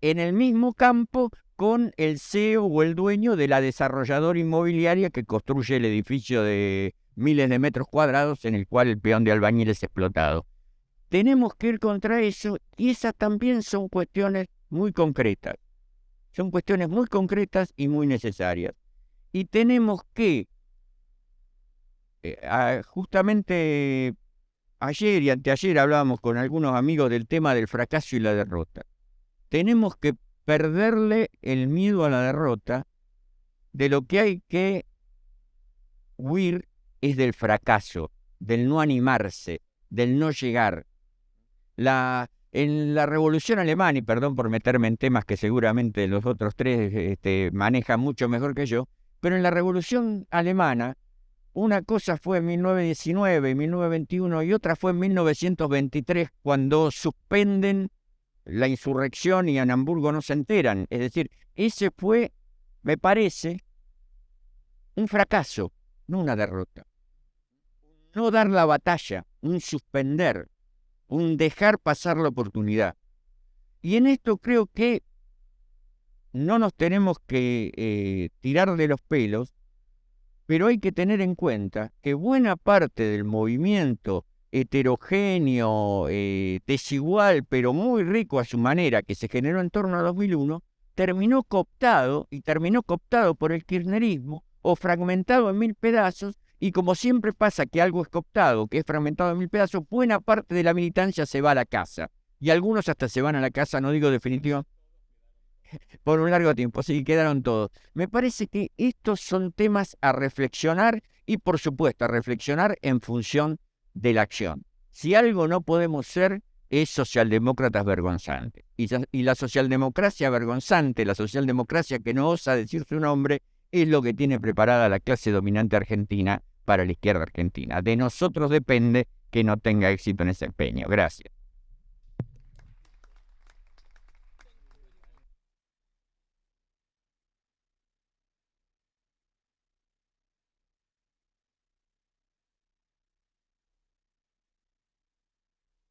en el mismo campo con el CEO o el dueño de la desarrolladora inmobiliaria que construye el edificio de miles de metros cuadrados en el cual el peón de albañil es explotado. Tenemos que ir contra eso y esas también son cuestiones muy concretas. Son cuestiones muy concretas y muy necesarias. Y tenemos que, justamente ayer y anteayer hablábamos con algunos amigos del tema del fracaso y la derrota. Tenemos que perderle el miedo a la derrota. De lo que hay que huir es del fracaso, del no animarse, del no llegar. En la Revolución Alemana, y perdón por meterme en temas que seguramente los otros tres manejan mucho mejor que yo, pero en la Revolución Alemana, una cosa fue en 1919, 1921 y otra fue en 1923, cuando suspenden la insurrección y en Hamburgo no se enteran. Es decir, ese fue, me parece, un fracaso, no una derrota. No dar la batalla, un suspender, un dejar pasar la oportunidad. Y en esto creo que no nos tenemos que tirar de los pelos, pero hay que tener en cuenta que buena parte del movimiento heterogéneo, desigual, pero muy rico a su manera, que se generó en torno a 2001, terminó cooptado por el kirchnerismo o fragmentado en 1000 pedazos. Y como siempre pasa que algo es cooptado, que es fragmentado en 1000 pedazos, buena parte de la militancia se va a la casa. Y algunos hasta se van a la casa, no digo definitivo, por un largo tiempo, sí, quedaron todos. Me parece que estos son temas a reflexionar y, por supuesto, a reflexionar en función de la acción. Si algo no podemos ser, es socialdemócratas vergonzantes. Y la socialdemocracia vergonzante, la socialdemocracia que no osa decir su nombre, es lo que tiene preparada la clase dominante argentina para la izquierda argentina. De nosotros depende que no tenga éxito en ese empeño. Gracias.